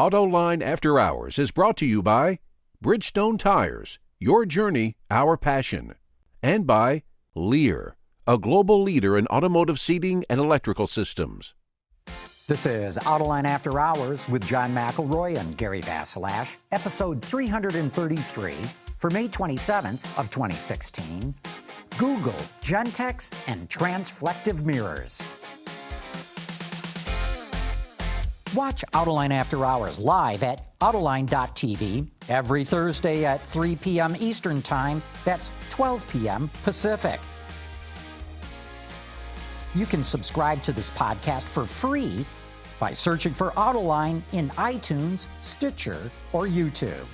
Autoline After Hours is brought to you by Bridgestone Tires, your journey, our passion, and by Lear, a global leader in automotive seating and electrical systems. This is Autoline After Hours with John McElroy and Gary Vasilash, episode 333 for May 27th of 2016. Google, Gentex, and Transflective mirrors. Watch Autoline After Hours live at Autoline.tv every Thursday at 3 p.m. Eastern Time. That's 12 p.m. Pacific. You can subscribe to this podcast for free by searching for Autoline in iTunes, Stitcher, or YouTube.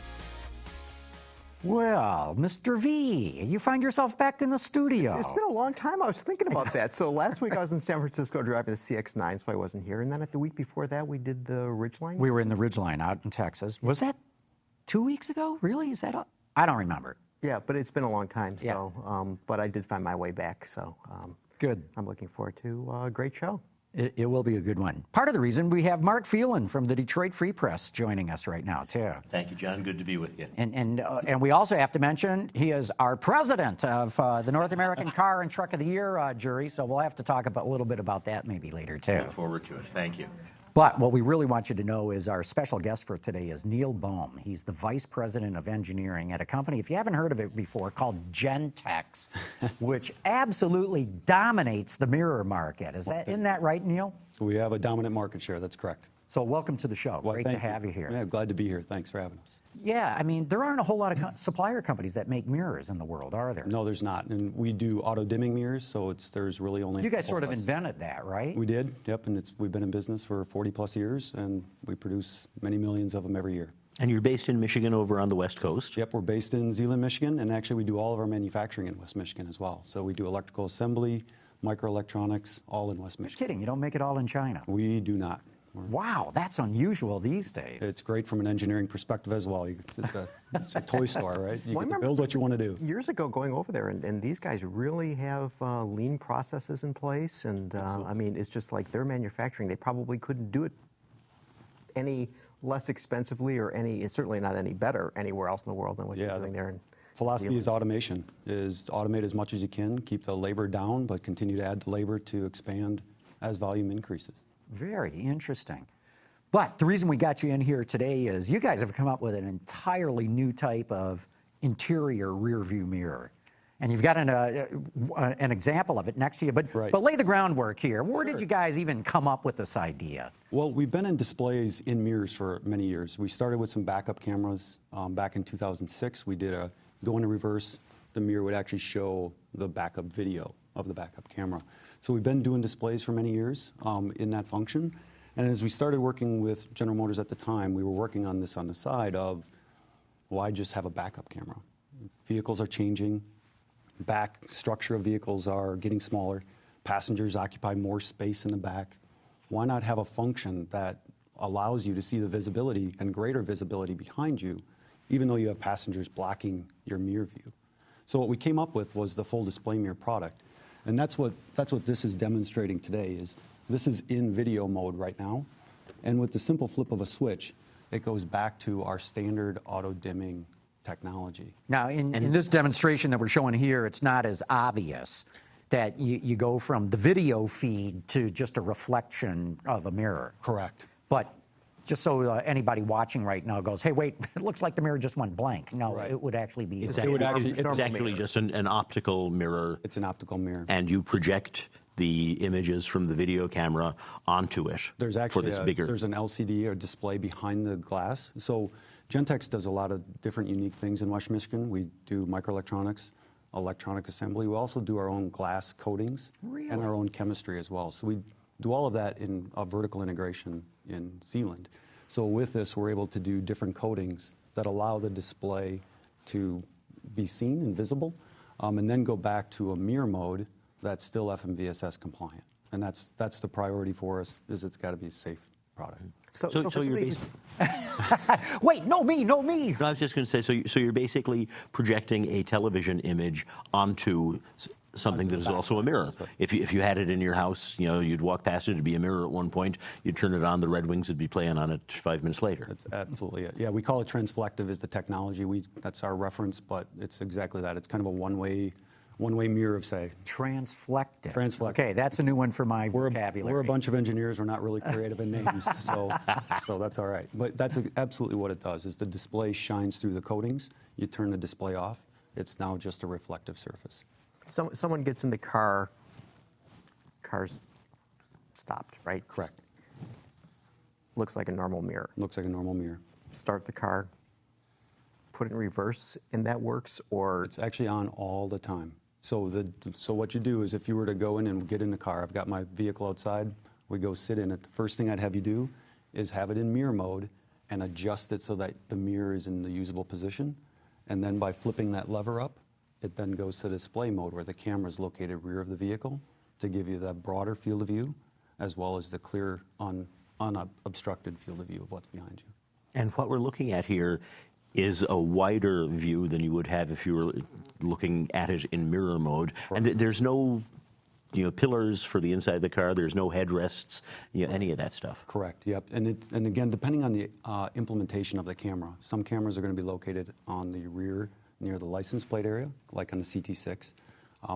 Well, Mr. V, you find yourself back in the studio. It's been a long time. I was thinking about that. So last week I was in San Francisco driving the CX-9, so I wasn't here. And then the week before that, we did the Ridgeline. We were in the Ridgeline out in Texas. Was that 2 weeks ago? Really? Is that I don't remember. Yeah, but it's been a long time. So, but I did find my way back. So good. I'm looking forward to a great show. It will be a good one. Part of the reason we have Mark Phelan from the Detroit Free Press joining us right now, too. Thank you, John. Good to be with you. And we also have to mention he is our president of the North American Car and Truck of the Year jury, so we'll have to talk a little bit about that maybe later, too. Look forward to it. Thank you. But what we really want you to know is our special guest for today is Neil Boehm. He's the vice president of engineering at a company, if you haven't heard of it before, called Gentex, which absolutely dominates the mirror market. Isn't that right, Neil? We have a dominant market share. That's correct. So welcome to the show. Well, Great to have you here. Yeah, glad to be here. Thanks for having us. Yeah, I mean, there aren't a whole lot of supplier companies that make mirrors in the world, are there? No, there's not. And we do auto-dimming mirrors, so there's really only... You guys sort of invented that, right? We did, yep. And we've been in business for 40-plus years, and we produce many millions of them every year. And you're based in Michigan over on the West Coast? Yep, we're based in Zeeland, Michigan, and actually we do all of our manufacturing in West Michigan as well. So we do electrical assembly, microelectronics, all in West Michigan. You're kidding, you don't make it all in China? We do not. Wow, that's unusual these days. It's great from an engineering perspective as well. It's a toy store, right? You get to build what you want to do. Years ago, going over there, and these guys really have lean processes in place. And I mean, it's just like their manufacturing. They probably couldn't do it any less expensively or it's certainly not any better anywhere else in the world than what you're doing there. Philosophy is automation, is to automate as much as you can, keep the labor down, but continue to add the labor to expand as volume increases. Very interesting. But the reason we got you in here today is you guys have come up with an entirely new type of interior rear view mirror. And you've got an example of it next to you. But lay the groundwork here. Where did you guys even come up with this idea? Well, we've been in displays in mirrors for many years. We started with some backup cameras back in 2006. We did a go into reverse. The mirror would actually show the backup video of the backup camera. So we've been doing displays for many years in that function. And as we started working with General Motors at the time, we were working on this on the side of, why just have a backup camera? Vehicles are changing. Back structure of vehicles are getting smaller. Passengers occupy more space in the back. Why not have a function that allows you to see the visibility and greater visibility behind you, even though you have passengers blocking your mirror view? So what we came up with was the full display mirror product. And that's what this is demonstrating today. Is this is in video mode right now, and with the simple flip of a switch, it goes back to our standard auto dimming technology. Now, in this demonstration that we're showing here, it's not as obvious that you go from the video feed to just a reflection of a mirror. Correct. But just so anybody watching right now goes, hey, wait, it looks like the mirror just went blank. No, it would actually be... It's actually just an optical mirror. It's an optical mirror. And you project the images from the video camera onto it. There's actually there's an LCD or display behind the glass. So Gentex does a lot of different unique things in West Michigan. We do microelectronics, electronic assembly. We also do our own glass coatings and our own chemistry as well. So we do all of that in a vertical integration in Zeeland. So with this, we're able to do different coatings that allow the display to be seen and visible, and then go back to a mirror mode that's still FMVSS compliant. And that's the priority for us, is it's got to be a safe product. So you're basically... Wait, no me. No, I was just going to say, so you're basically projecting a television image onto something that is also a mirror. If you had it in your house, you'd walk past it, it'd be a mirror at one point, you'd turn it on, the Red Wings would be playing on it 5 minutes later. That's absolutely it. Yeah, we call it Transflective is the technology. That's our reference, but it's exactly that. It's kind of a one-way mirror of, say. Transflective. Transflective. Okay, that's a new one for my vocabulary. We're a bunch of engineers. We're not really creative in names, so that's all right. But that's absolutely what it does, is the display shines through the coatings. You turn the display off. It's now just a reflective surface. Someone gets in the car, car's stopped, right? Correct. Looks like a normal mirror. Looks like a normal mirror. Start the car, put it in reverse, and that works, or? It's actually on all the time. So what you do is, if you were to go in and get in the car, I've got my vehicle outside, we go sit in it. The first thing I'd have you do is have it in mirror mode and adjust it so that the mirror is in the usable position. And then by flipping that lever up, it then goes to display mode, where the camera is located rear of the vehicle to give you that broader field of view, as well as the clear, unobstructed field of view of what's behind you. And what we're looking at here is a wider view than you would have if you were looking at it in mirror mode. And there's no pillars for the inside of the car. There's no headrests, any of that stuff. Correct. Yep. And again, depending on the implementation of the camera, some cameras are going to be located on the rear near the license plate area, like on the CT6.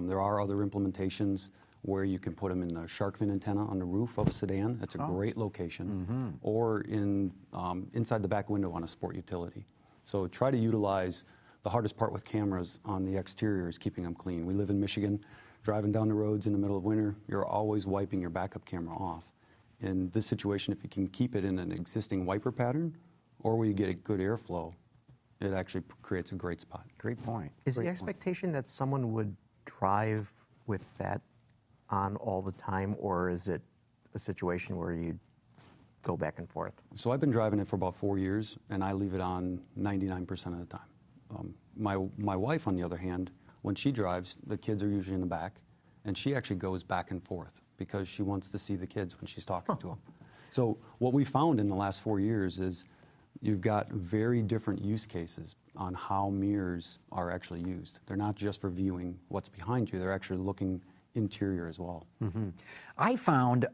There are other implementations where you can put them in a shark fin antenna on the roof of a sedan. It's a great location. Or inside the back window on a sport utility. So try to utilize. The hardest part with cameras on the exterior is keeping them clean. We live in Michigan. Driving down the roads in the middle of winter, you're always wiping your backup camera off. In this situation, if you can keep it in an existing wiper pattern, or where you get a good airflow, it actually creates a great spot. Great point. Is the expectation that someone would drive with that on all the time, or is it a situation where you go back and forth? So I've been driving it for about 4 years, and I leave it on 99% of the time. My wife, on the other hand, when she drives, the kids are usually in the back, and she actually goes back and forth because she wants to see the kids when she's talking to them. So what we found in the last 4 years is you've got very different use cases on how mirrors are actually used. They're not just for viewing what's behind you, they're actually looking interior as well. I found,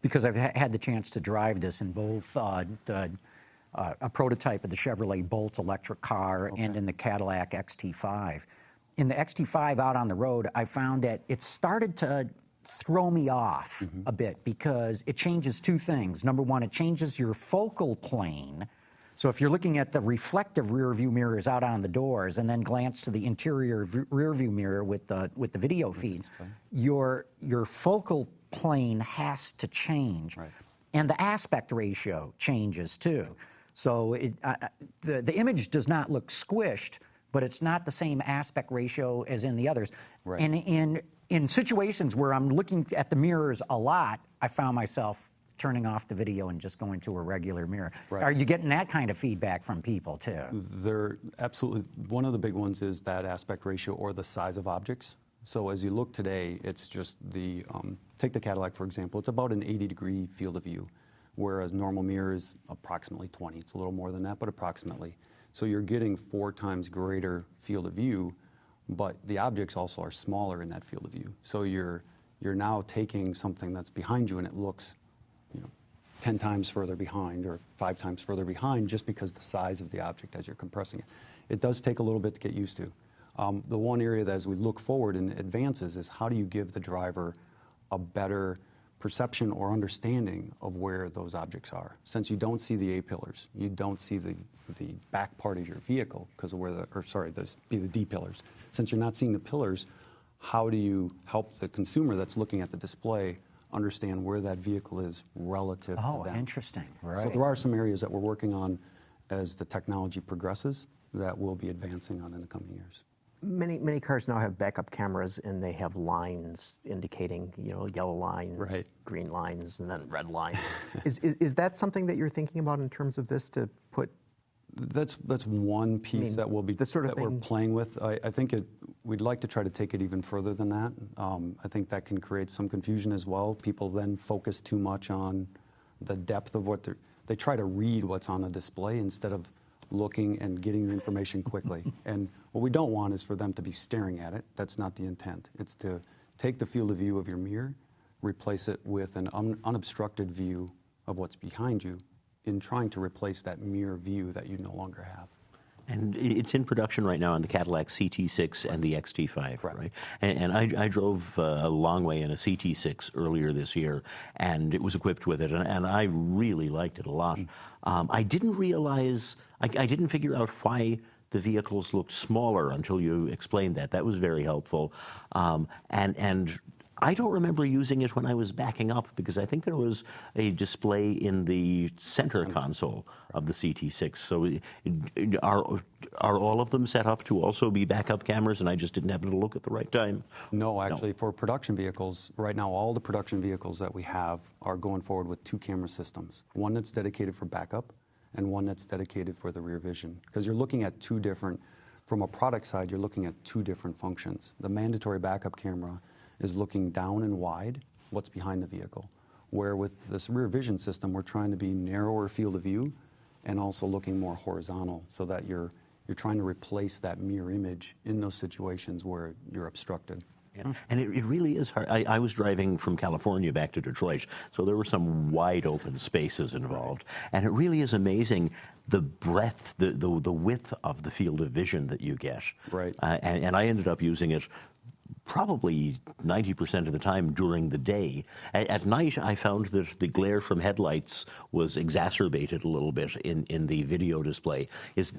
because I've had the chance to drive this in both a prototype of the Chevrolet Bolt electric car and in the Cadillac XT5. In the XT5 out on the road, I found that it started to throw me off a bit because it changes two things. Number one, it changes your focal plane. So if you're looking at the reflective rear view mirrors out on the doors and then glance to the interior rear view mirror with the video feeds, your focal plane has to change. Right. And the aspect ratio changes too. So the image does not look squished, but it's not the same aspect ratio as in the others. Right. And in situations where I'm looking at the mirrors a lot, I found myself turning off the video and just going to a regular mirror. Right. Are you getting that kind of feedback from people too? They're absolutely, one of the big ones is that aspect ratio or the size of objects. So as you look today, it's just take the Cadillac for example, it's about an 80-degree field of view, whereas normal mirror is approximately 20. It's a little more than that, but approximately. So you're getting 4 times greater field of view, but the objects also are smaller in that field of view. So you're now taking something that's behind you and it looks 10 times further behind or 5 times further behind just because the size of the object as you're compressing it. It does take a little bit to get used to. The one area that as we look forward and advances is how do you give the driver a better perception or understanding of where those objects are. Since you don't see the A-pillars, you don't see the back part of your vehicle because of where the D-pillars. Since you're not seeing the pillars, how do you help the consumer that's looking at the display understand where that vehicle is relative to them? Oh, interesting. Right. So there are some areas that we're working on as the technology progresses that we'll be advancing on in the coming years. Many cars now have backup cameras, and they have lines indicating, yellow lines, right, green lines, and then red lines. Is that something that you're thinking about in terms of this to put? That's one piece that we'll be we're playing with. I think we'd like to try to take it even further than that. I think that can create some confusion as well. People then focus too much on the depth of what they try to read what's on a display instead of looking and getting the information quickly. And what we don't want is for them to be staring at it. That's not the intent. It's to take the field of view of your mirror, replace it with an unobstructed view of what's behind you in trying to replace that mirror view that you no longer have. And it's in production right now on the Cadillac CT6 and the XT5, right? And I drove a long way in a CT6 earlier this year, and it was equipped with it, and I really liked it a lot. I didn't realize, I didn't figure out why the vehicles looked smaller until you explained that. That was very helpful. And I don't remember using it when I was backing up, because I think there was a display in the center console of the CT6. So are all of them set up to also be backup cameras, and I just didn't happen to look at the right time? No, actually, for production vehicles, right now all the production vehicles that we have are going forward with 2 camera systems. One that's dedicated for backup and one that's dedicated for the rear vision. Because you're looking at 2 different, from a product side, you're looking at 2 different functions. The mandatory backup camera is looking down and wide, what's behind the vehicle. Where with this rear vision system, we're trying to be narrower field of view and also looking more horizontal, so that you're trying to replace that mirror image in those situations where you're obstructed. Yeah. And it really is hard. I was driving from California back to Detroit, so there were some wide open spaces involved. And it really is amazing the breadth, the width of the field of vision that you get. Right. And I ended up using it probably 90% of the time during the day. At night, I found that the glare from headlights was exacerbated a little bit in the video display. Is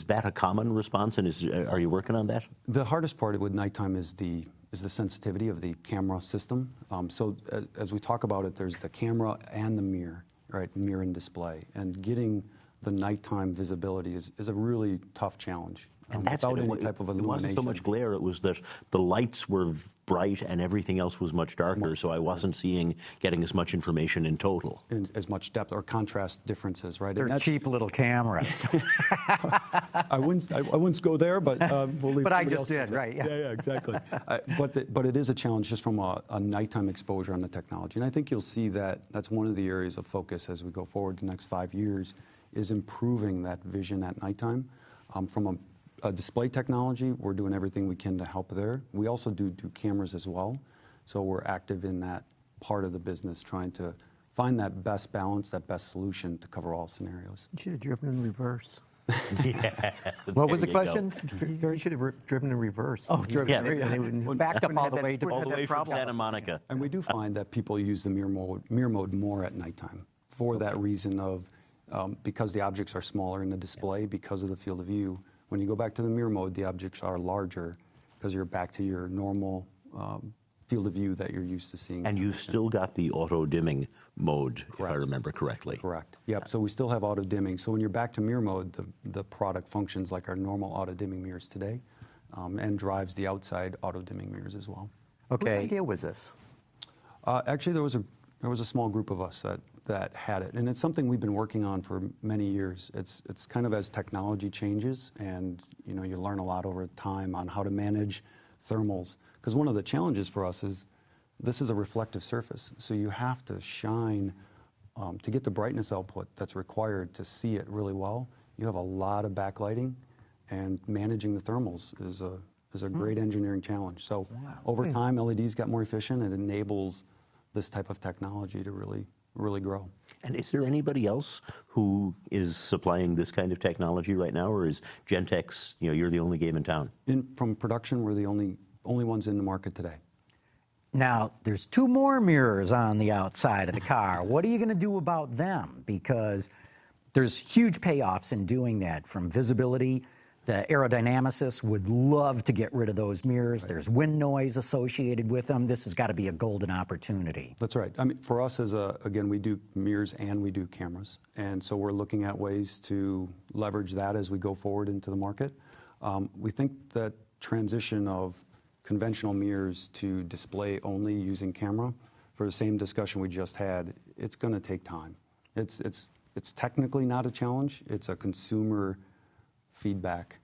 that a common response, and are you working on that? The hardest part with nighttime is the sensitivity of the camera system. So as we talk about it, there's the camera and the mirror, right? Mirror and display. And getting the nighttime visibility is a really tough challenge. And that's without any type of illumination. It wasn't so much glare, it was that the lights were bright and everything else was much darker, so I wasn't getting as much information in total. In as much depth or contrast differences, right? They're cheap little cameras. I wouldn't go there, but we'll leave. But I somebody just else did, to. right? Yeah, exactly. But it is a challenge just from a nighttime exposure on the technology, and I think you'll see that that's one of the areas of focus as we go forward the next 5 years, is improving that vision at nighttime. From a display technology, we're doing everything we can to help there. We also do cameras as well, so we're active in that part of the business, trying to find that best balance, that best solution to cover all scenarios. You should have driven in reverse. Yeah. What was the question? You should have driven in reverse. Oh, driven Yeah. in reverse. They wouldn't- Backed up wouldn't all have the that- way to wouldn't All have the that way from problem. Santa Monica. And we do find that people use the mirror mode more at nighttime for that reason of because the objects are smaller in the display, because of the field of view. When you go back to the mirror mode, the objects are larger because you're back to your normal field of view that you're used to seeing. And you've still got the auto dimming mode, if I Correct. remember correctly. Correct. Yep. So we still have auto dimming. So when you're back to mirror mode, the product functions like our normal auto dimming mirrors today, and drives the outside auto dimming mirrors as well. Whose Okay. idea was this? Actually, there was a small group of us that had it, and it's something we've been working on for many years. It's kind of as technology changes, and you learn a lot over time on how to manage thermals. Because one of the challenges for us is this is a reflective surface, so you have to shine to get the brightness output that's required to see it really well. You have a lot of backlighting, and managing the thermals is a great engineering challenge. So over time, LEDs got more efficient. It enables this type of technology to really grow. And is there anybody else who is supplying this kind of technology right now, or is Gentex, you're the only game in town? From production, we're the only ones in the market today. Now, there's 2 more mirrors on the outside of the car. What are you going to do about them? Because there's huge payoffs in doing that, from visibility. The aerodynamicists would love to get rid of those mirrors. Right. There's wind noise associated with them. This has got to be a golden opportunity. That's right. I mean, for us, again, we do mirrors and we do cameras. And so we're looking at ways to leverage that as we go forward into the market. We think that transition of conventional mirrors to display only using camera, for the same discussion we just had, it's going to take time. It's technically not a challenge. It's a consumer feedback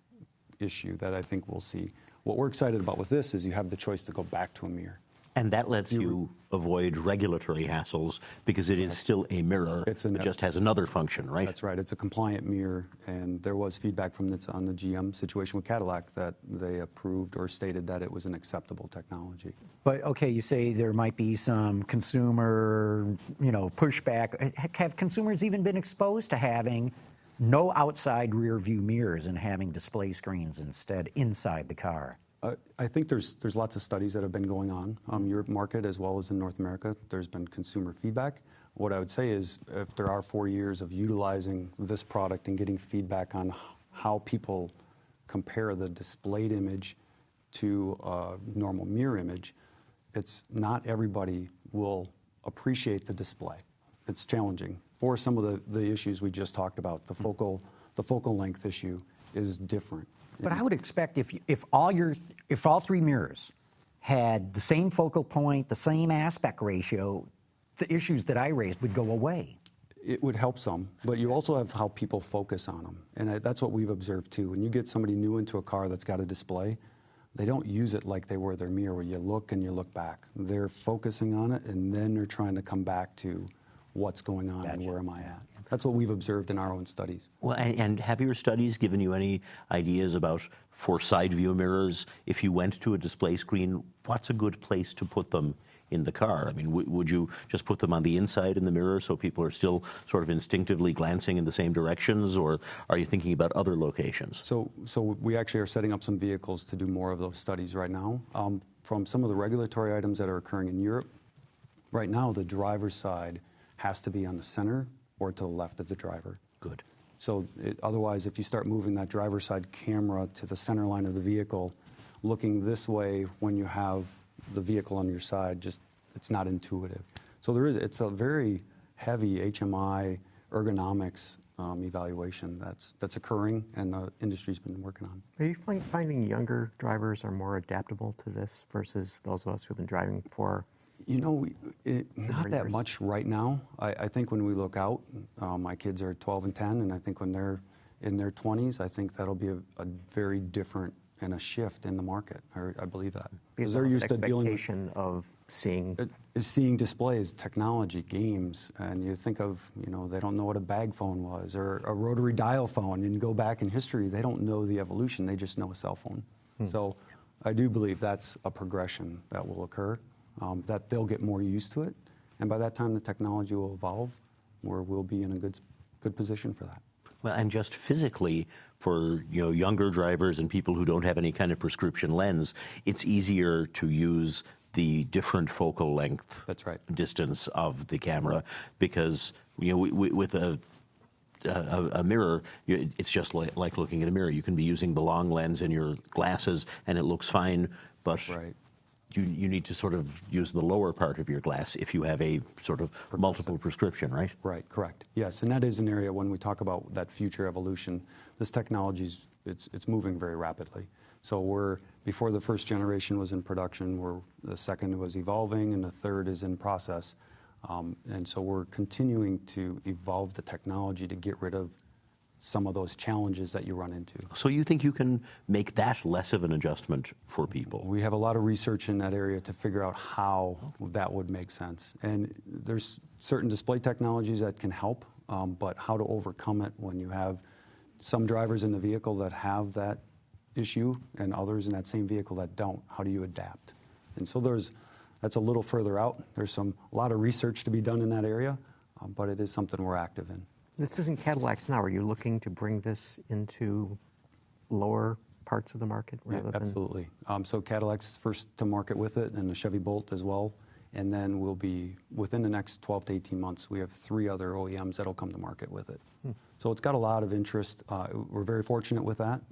issue that I think we'll see. What we're excited about with this is you have the choice to go back to a mirror. And that lets you avoid regulatory hassles because it is still a mirror. It just has another function, right? That's right. It's a compliant mirror, and there was feedback from this on the GM situation with Cadillac that they approved or stated that it was an acceptable technology. But okay, you say there might be some consumer, pushback. Have consumers even been exposed to having no outside rear view mirrors and having display screens instead inside the car? I think there's lots of studies that have been going on Europe market as well as in North America. There's been consumer feedback. What I would say is if there are 4 years of utilizing this product and getting feedback on how people compare the displayed image to a normal mirror image, it's not everybody will appreciate the display. It's challenging for some of the issues we just talked about. The focal length issue is different. But I would expect if all three mirrors had the same focal point, the same aspect ratio, the issues that I raised would go away. It would help some, but you also have how people focus on them, and that's what we've observed too. When you get somebody new into a car that's got a display, they don't use it like they were their mirror, where you look and you look back. They're focusing on it, and then they're trying to come back to what's going on and where am I at. That's what we've observed in our own studies. Well, and have your studies given you any ideas about, for side view mirrors, if you went to a display screen, what's a good place to put them in the car? I mean, would you just put them on the inside in the mirror so people are still sort of instinctively glancing in the same directions, or are you thinking about other locations? So we actually are setting up some vehicles to do more of those studies right now. From some of the regulatory items that are occurring in Europe, right now the driver's side has to be on the center or to the left of the driver. Good. So otherwise, if you start moving that driver's side camera to the center line of the vehicle, looking this way when you have the vehicle on your side, it's not intuitive. So it's a very heavy HMI ergonomics evaluation that's occurring, and the industry's been working on. Are you finding younger drivers are more adaptable to this versus those of us who've been driving for? Not that much right now. I think when we look out, my kids are 12 and 10, and I think when they're in their 20s, I think that'll be a very different and a shift in the market. I believe that. Because they're used to dealing with of seeing displays, technology, games, and you think of, they don't know what a bag phone was or a rotary dial phone, and you go back in history, they don't know the evolution, they just know a cell phone. So I do believe that's a progression that will occur. That they'll get more used to it, and by that time the technology will evolve, where we'll be in a good position for that. Well, and just physically, for younger drivers and people who don't have any kind of prescription lens, it's easier to use the different focal length distance of the camera, because with a mirror, it's just like looking at a mirror. You can be using the long lens in your glasses and it looks fine, but you need to sort of use the lower part of your glass if you have a sort of multiple prescription, right? Right, correct. Yes, and that is an area when we talk about that future evolution, this technology, it's moving very rapidly. So before the first generation was in production, the second was evolving, and the third is in process. And so we're continuing to evolve the technology to get rid of some of those challenges that you run into. So you think you can make that less of an adjustment for people? We have a lot of research in that area to figure out how that would make sense. And there's certain display technologies that can help, but how to overcome it when you have some drivers in the vehicle that have that issue and others in that same vehicle that don't. How do you adapt? And so that's a little further out. There's a lot of research to be done in that area, but it is something we're active in. This isn't Cadillacs now. Are you looking to bring this into lower parts of the market rather than? Absolutely. So Cadillac's first to market with it, and the Chevy Bolt as well. And then we'll be, within the next 12 to 18 months, we have 3 other OEMs that'll come to market with it. So it's got a lot of interest. We're very fortunate with that.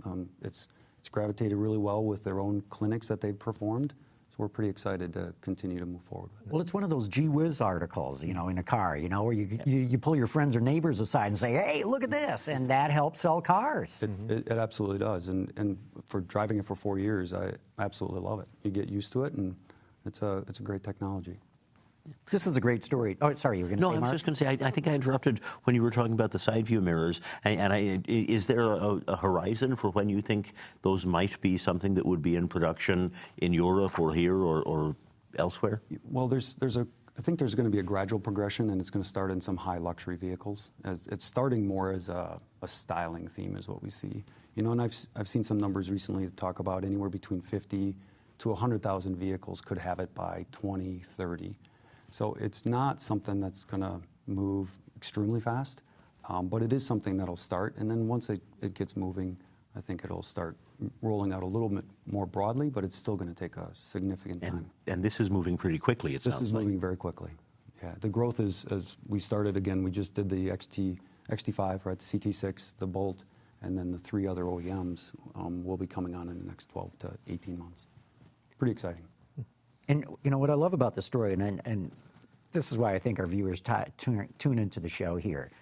It's gravitated really well with their own clinics that they've performed. We're pretty excited to continue to move forward with it. Well, it's one of those gee whiz articles, in a car, where you pull your friends or neighbors aside and say, hey, look at this, and that helps sell cars. It absolutely does, and for driving it for 4 years, I absolutely love it. You get used to it, and it's a great technology. This is a great story. Oh, sorry, you were going to say, Mark? No, I was just going to say, I think I interrupted when you were talking about the side view mirrors. Is there a horizon for when you think those might be something that would be in production in Europe or here, or elsewhere? Well, I think there's going to be a gradual progression, and it's going to start in some high luxury vehicles. It's starting more as a styling theme, is what we see. You know, and I've seen some numbers recently that talk about anywhere between 50 to 100,000 vehicles could have it by 2030. So it's not something that's going to move extremely fast, but it is something that'll start, and then once it gets moving, I think it'll start rolling out a little bit more broadly, but it's still going to take a significant time. And this is moving pretty quickly, it sounds like. This is moving very quickly. Yeah, the growth is, as we started again, we just did the XT5, right, the CT6, the Bolt, and then the 3 other OEMs will be coming on in the next 12 to 18 months. Pretty exciting. And you know what I love about the story, and this is why I think our viewers tune into the show here.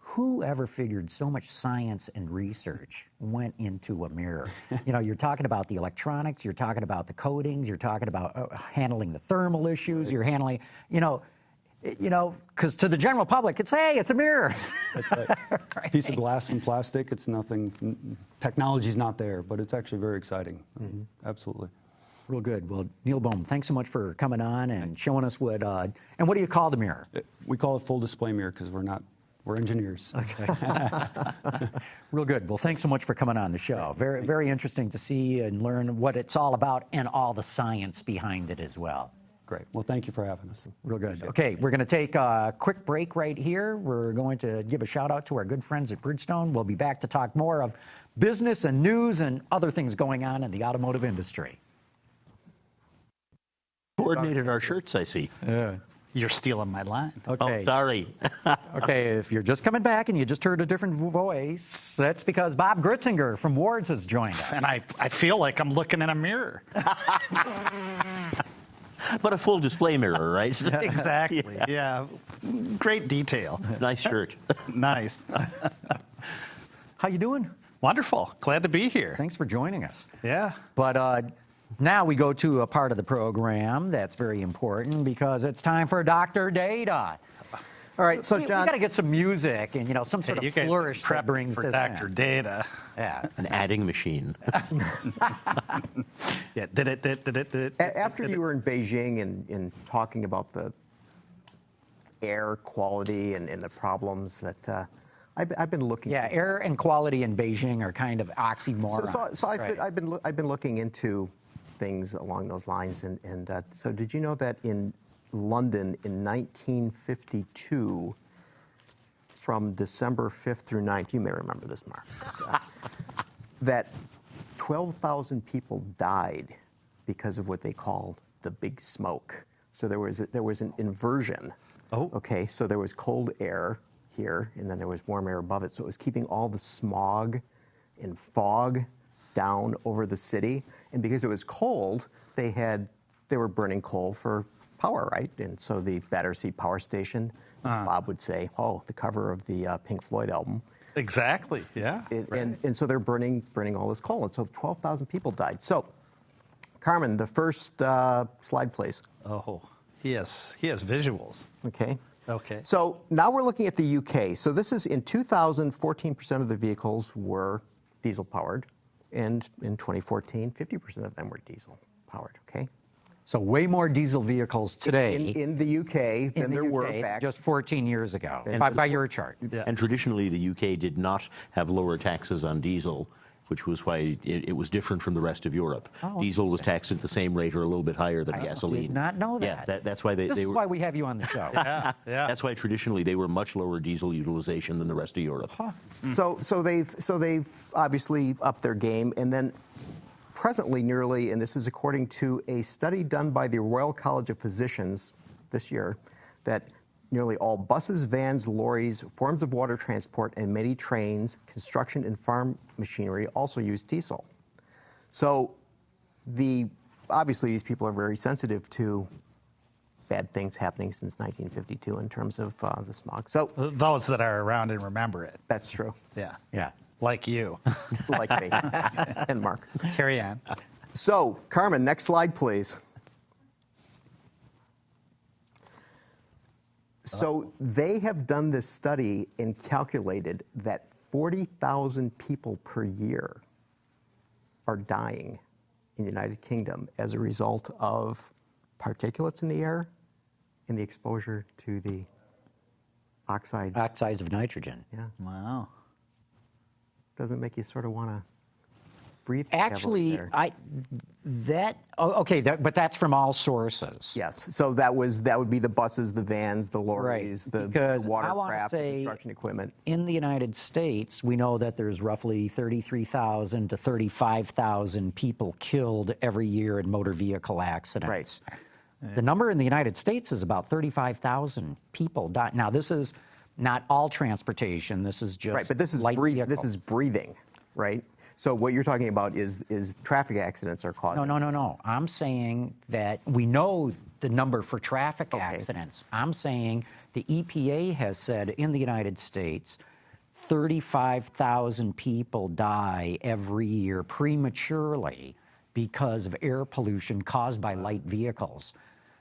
Whoever figured so much science and research went into a mirror? You know, you're talking about the electronics, you're talking about the coatings, you're talking about handling the thermal issues, you're handling, you know, because to the general public, it's, hey, it's a mirror. That's right. It's a piece of glass and plastic. It's nothing, technology's not there, but it's actually very exciting. Mm-hmm. Absolutely. Real good. Well, Neil Boehm, thanks so much for coming on and showing us what, and what do you call the mirror? We call it full display mirror because we're engineers. Okay. Real good. Well, thanks so much for coming on the show. Very, very interesting to see and learn what it's all about and all the science behind it as well. Great. Well, thank you for having us. Real good. Okay, we're going to take a quick break right here. We're going to give a shout out to our good friends at Bridgestone. We'll be back to talk more of business and news and other things going on in the automotive industry. Coordinated our shirts, I see. You're stealing my line. Okay. Oh, sorry. Okay, if you're just coming back and you just heard a different voice, that's because Bob Gritzinger from Ward's has joined us. And I feel like I'm looking in a mirror. But a full display mirror, right? Exactly. Yeah. Great detail. Nice shirt. Nice. How you doing? Wonderful. Glad to be here. Thanks for joining us. Yeah. But now we go to a part of the program that's very important because it's time for Dr. Data. All right, so we John, got to get some music and, you know, some sort of You guys flourish that brings for this Dr. in. Data. Yeah. An adding machine. Yeah. after you were in Beijing and talking about the air quality and the problems that I've been looking. Yeah, air and quality in Beijing are kind of oxymorons. So I've been looking into things along those lines, and so did you know that in London in 1952, from December 5th through 9th, you may remember this, Mark, that 12,000 people died because of what they called the big smoke. So there was an inversion. Oh. Okay, so there was cold air here, and then there was warm air above it. So it was keeping all the smog and fog down over the city. And because it was cold, they were burning coal for power, right? And so the Battersea Power Station, Bob would say, oh, the cover of the Pink Floyd album. Exactly. Yeah. And so they're burning all this coal. And so 12,000 people died. So, Carmen, the first slide, please. Oh, he has visuals. Okay. Okay. So now we're looking at the UK. So this is in 2000, 14% of the vehicles were diesel powered. And in 2014, 50% of them were diesel powered. Okay. So way more diesel vehicles today In the UK than there were back just 14 years ago, by your chart. Yeah. And traditionally, the UK did not have lower taxes on diesel, which was why it was different from the rest of Europe. Oh, Diesel was taxed at the same rate or a little bit higher than gasoline. I did not know that. Yeah, that's why This they is were. why we have you on the show. Yeah. Yeah. That's why traditionally they were much lower diesel utilization than the rest of Europe. So they've obviously upped their game, and then presently nearly, and this is according to a study done by the Royal College of Physicians this year, that nearly all buses, vans, lorries, forms of water transport, and many trains, construction and farm machinery also use diesel. So obviously these people are very sensitive to bad things happening since 1952 in terms of the smog. So Those that are around and remember it. that's true. Yeah. Yeah. Like you. Like me and Mark. Carry on. So, Carmen, next slide, please. So they have done this study and calculated that 40,000 people per year are dying in the United Kingdom as a result of particulates in the air and the exposure to the oxides. Oxides of nitrogen. Yeah. Wow. Doesn't make you sort of want to breathe Actually, there. but that's from all sources. Yes. So that would be the buses, the vans, the lorries, the Because I wanna watercraft, the say construction equipment. in the United States, we know that there's roughly 33,000 to 35,000 people killed every year in motor vehicle accidents. Right. The number in the United States is about 35,000 people die. Now, this is not all transportation. This is just Right, but this is light vehicle. this is breathing, right? So what you're talking about is traffic accidents are causing. No. I'm saying that we know the number for traffic accidents. I'm saying the EPA has said in the United States, 35,000 people die every year prematurely because of air pollution caused by light vehicles.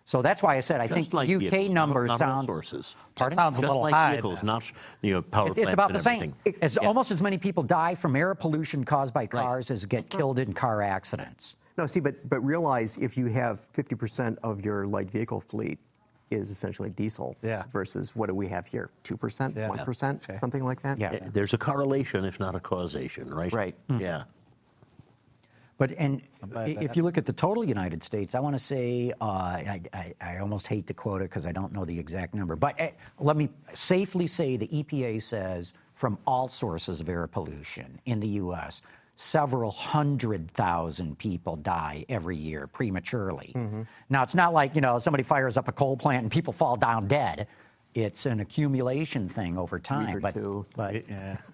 So that's why I said I think like UK vehicles, numbers not all sound. sources. Pardon? Sounds a Just little like high. vehicles, then. not power plants It's about and the same. everything. Almost as many people die from air pollution caused by cars as get killed in car accidents. No, see, but realize if you have 50% of your light vehicle fleet is essentially diesel Yeah. versus what do we have here? 2%, Yeah. 1%, Okay. something like that? Yeah. There's a correlation, if not a causation, right? Right. Yeah. But if you look at the total United States, I want to say I almost hate to quote it because I don't know the exact number. But let me safely say the EPA says from all sources of air pollution in the U.S., several 100,000 people die every year prematurely. Now it's not like somebody fires up a coal plant and people fall down dead. It's an accumulation thing over time. Week or two. But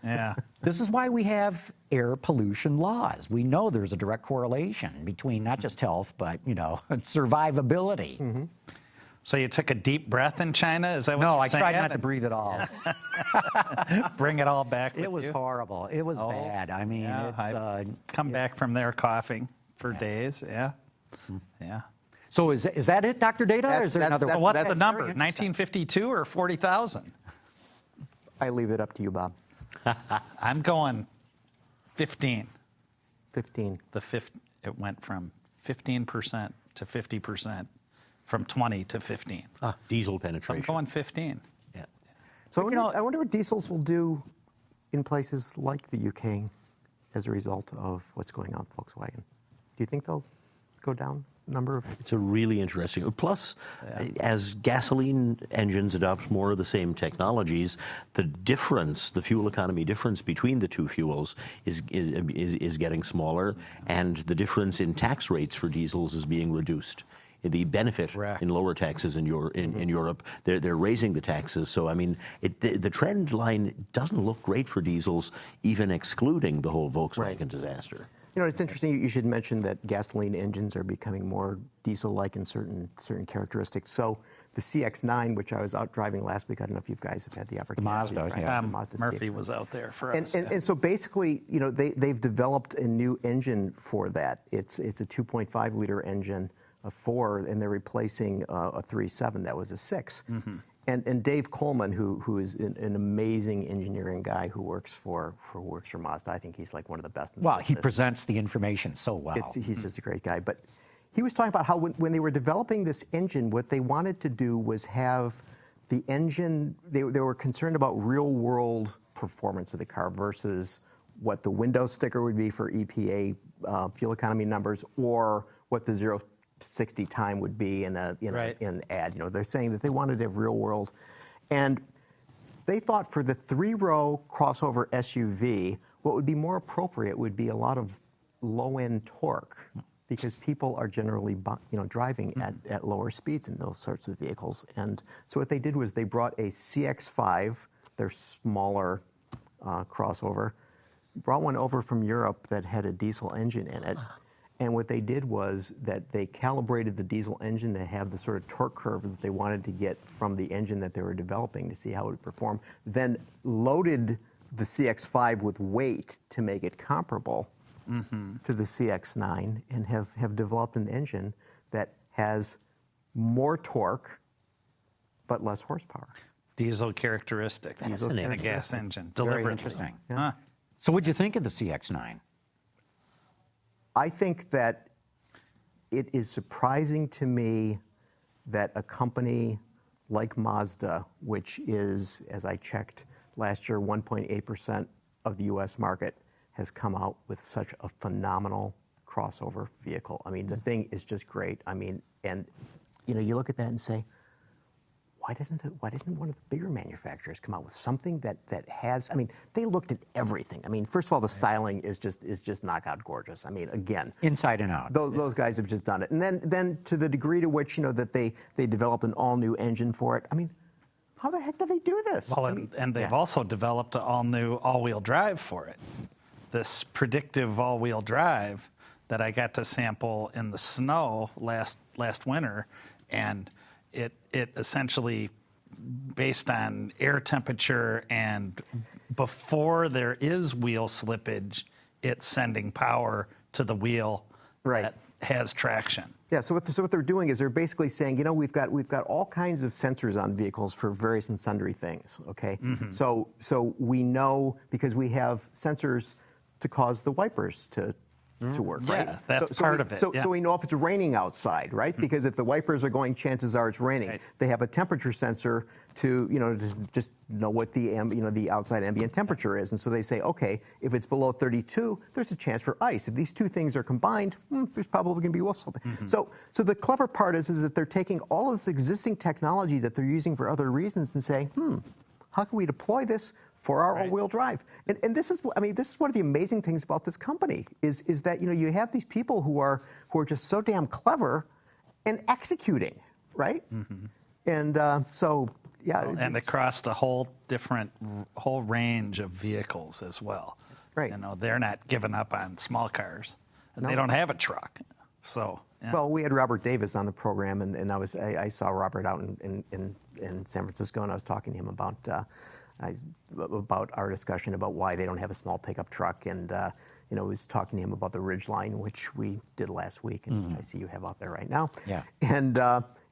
Yeah. this is why we have air pollution laws. We know there's a direct correlation between not just health, but survivability. So you took a deep breath in China? Is that what No, you're I saying? tried not to breathe at all. Bring it all back with It was you? horrible. It was bad. I mean, Yeah, it's. I've come back from there coughing for days. Yeah. Yeah. So is that it, Dr. Data? Or is there another? So what's That's the number? very interesting. 1952 or 40,000? I leave it up to you, Bob. I'm going 15. 15. It went from 15% to 50%, from 20 to 15. Diesel I'm penetration. going 15. Yeah. So I wonder what diesels will do in places like the UK as a result of what's going on with Volkswagen. Do you think they'll go down number of? It's a really interesting. Plus, as gasoline engines adopt more of the same technologies, the difference, the fuel economy difference between the two fuels is getting smaller, and the difference in tax rates for diesels is being reduced. The benefit in lower taxes in Europe, they're raising the taxes. So I mean, the trend line doesn't look great for diesels, even excluding the whole Volkswagen disaster. It's interesting you should mention that gasoline engines are becoming more diesel-like in certain characteristics. So the CX-9, which I was out driving last week, I don't know if you guys have had the opportunity. Mazda, to drive yeah. the Mazda Murphy CX-9. was out there for And, us. and so basically, they've developed a new engine for that. It's a 2.5 liter engine, a 4, and they're replacing a 3.7 that was a 6. And Dave Coleman, who is an amazing engineering guy who works for Mazda, I think he's like one of the best. In the Well, he business. presents the information so well. He's just a great guy. But he was talking about how when they were developing this engine, what they wanted to do was have the engine, they were concerned about real world performance of the car versus what the window sticker would be for EPA fuel economy numbers, or what the 0 to 60 time would be in an ad. They're saying that they wanted to have real world. And they thought for the 3-row crossover SUV, what would be more appropriate would be a lot of low-end torque, because people are generally driving at lower speeds in those sorts of vehicles. And so what they did was they brought a CX-5, their smaller crossover, brought one over from Europe that had a diesel engine in it. And what they did was that they calibrated the diesel engine to have the sort of torque curve that they wanted to get from the engine that they were developing to see how it would perform, then loaded the CX-5 with weight to make it comparable to the CX-9, and have developed an engine that has more torque but less horsepower. Diesel characteristic in a gas engine. Deliberately. Very interesting. Huh. So what'd you think of the CX-9? I think that it is surprising to me that a company like Mazda, which is, as I checked last year, 1.8% of the U.S. market, has come out with such a phenomenal crossover vehicle. I mean, the thing is just great. I mean, and you look at that and say, why doesn't one of the bigger manufacturers come out with something that has? I mean, they looked at everything. I mean, first of all, the styling is just knockout gorgeous. I mean, again, inside and out. Those guys have just done it. And then to the degree to which that they developed an all new engine for it. I mean, how the heck do they do this? Well, and they've also developed an all new all-wheel drive for it. This predictive all-wheel drive that I got to sample in the snow last winter, and it essentially, based on air temperature and before there is wheel slippage, it's sending power to the wheel that has traction. Yeah. So what they're doing is they're basically saying, we've got all kinds of sensors on vehicles for various and sundry things. Okay. Mm-hmm. So we know, because we have sensors to cause the wipers to work, right? Yeah, that's part of it. So we know if it's raining outside, right? Mm-hmm. Because if the wipers are going, chances are it's raining. Right. They have a temperature sensor to just know what the outside ambient temperature is, and so they say, okay, if it's below 32, there's a chance for ice. If these two things are combined, there's probably going to be wolf something. Mm-hmm. So the clever part is that they're taking all of this existing technology that they're using for other reasons and saying, how can we deploy this for our all-wheel drive? And this is one of the amazing things about this company is that you have these people who are just so damn clever and executing, right? Mm-hmm. And so yeah, and across a whole range of vehicles as well. Right. They're not giving up on small cars. No. They don't have a truck, so. Yeah. Well, we had Robert Davis on the program, and I saw Robert out in San Francisco, and I was talking to him about our discussion about why they don't have a small pickup truck, and I was talking to him about the Ridgeline, which we did last week, and I see you have out there right now. Yeah. And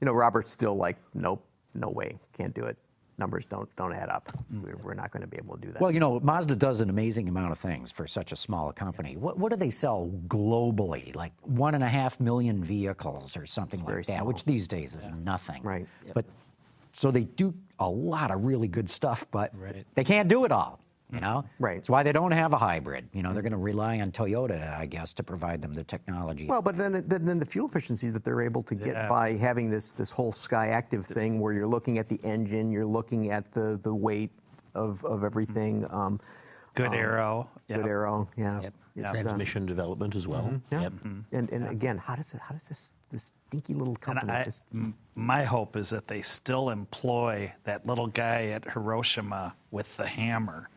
Robert's still like, nope, no way, can't do it. Numbers don't add up. We're not going to be able to do that. Well, Mazda does an amazing amount of things for such a small company. What do they sell globally? Like 1.5 million vehicles or something like that, small. which these days is nothing. Right. But so they do a lot of really good stuff, but they can't do it all. Right. That's why they don't have a hybrid. They're going to rely on Toyota, I guess, to provide them the technology. Well, but then the fuel efficiency that they're able to get by having this whole Sky Active thing, where you're looking at the engine, you're looking at the weight of everything. Good aero. Good aero. Yeah. Yep. Transmission development as well. Yeah. Yep. And again, how does this stinky little company? My hope is that they still employ that little guy at Hiroshima with the hammer,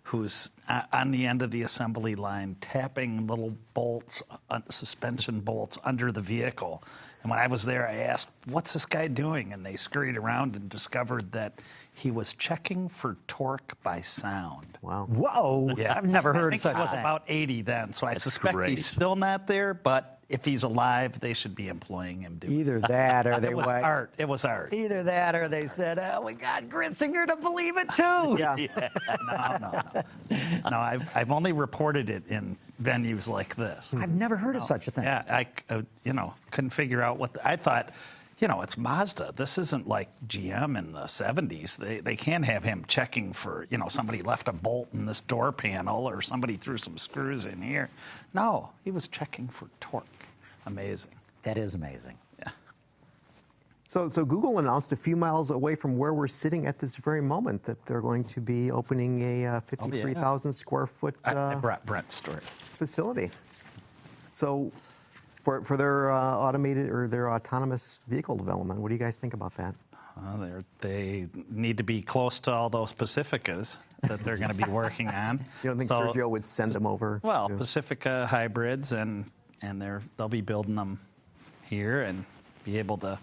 who's on the end of the assembly line tapping little bolts, suspension bolts under the vehicle. And when I was there, I asked, what's this guy doing? And they scurried around and discovered that he was checking for torque by sound. Wow. Whoa. Yeah. I've never heard of such a thing. I think he was about 80 then, so I suspect he's still not there, but if he's alive, they should be employing him. Either that or they art. It was art. Either that or they said, oh, we got Gritzinger to believe it too. Yeah. No, I've only reported it in venues like this. I've never heard of such a thing. Yeah, I couldn't figure out I thought, it's Mazda. This isn't like GM in the 70s. They can't have him checking for, somebody left a bolt in this door panel or somebody threw some screws in here. No, he was checking for torque. Amazing. That is amazing. Yeah. So Google announced a few miles away from where we're sitting at this very moment that they're going to be opening a 53,000 square foot I brought Brent's story. Facility. So for their automated or their autonomous vehicle development, what do you guys think about that? They need to be close to all those Pacificas that they're going to be working on. You don't think Sergio would send them over? Well, Pacifica hybrids, and they'll be building them here and be able to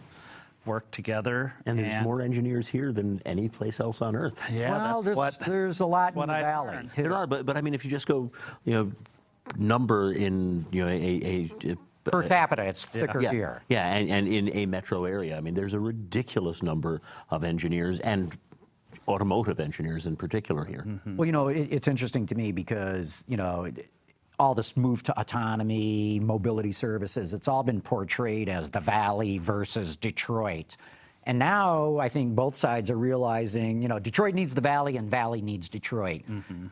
work together. And there's more engineers here than any place else on Earth. Yeah, well, there's a lot in the valley. Learned. Too. There are, but I mean, if you just go, number in a per capita, it's thicker here. Yeah, and in a metro area, I mean, there's a ridiculous number of engineers and automotive engineers in particular here. Mm-hmm. Well, it's interesting to me because, all this move to autonomy, mobility services, it's all been portrayed as the Valley versus Detroit. And now I think both sides are realizing, Detroit needs the Valley and Valley needs Detroit.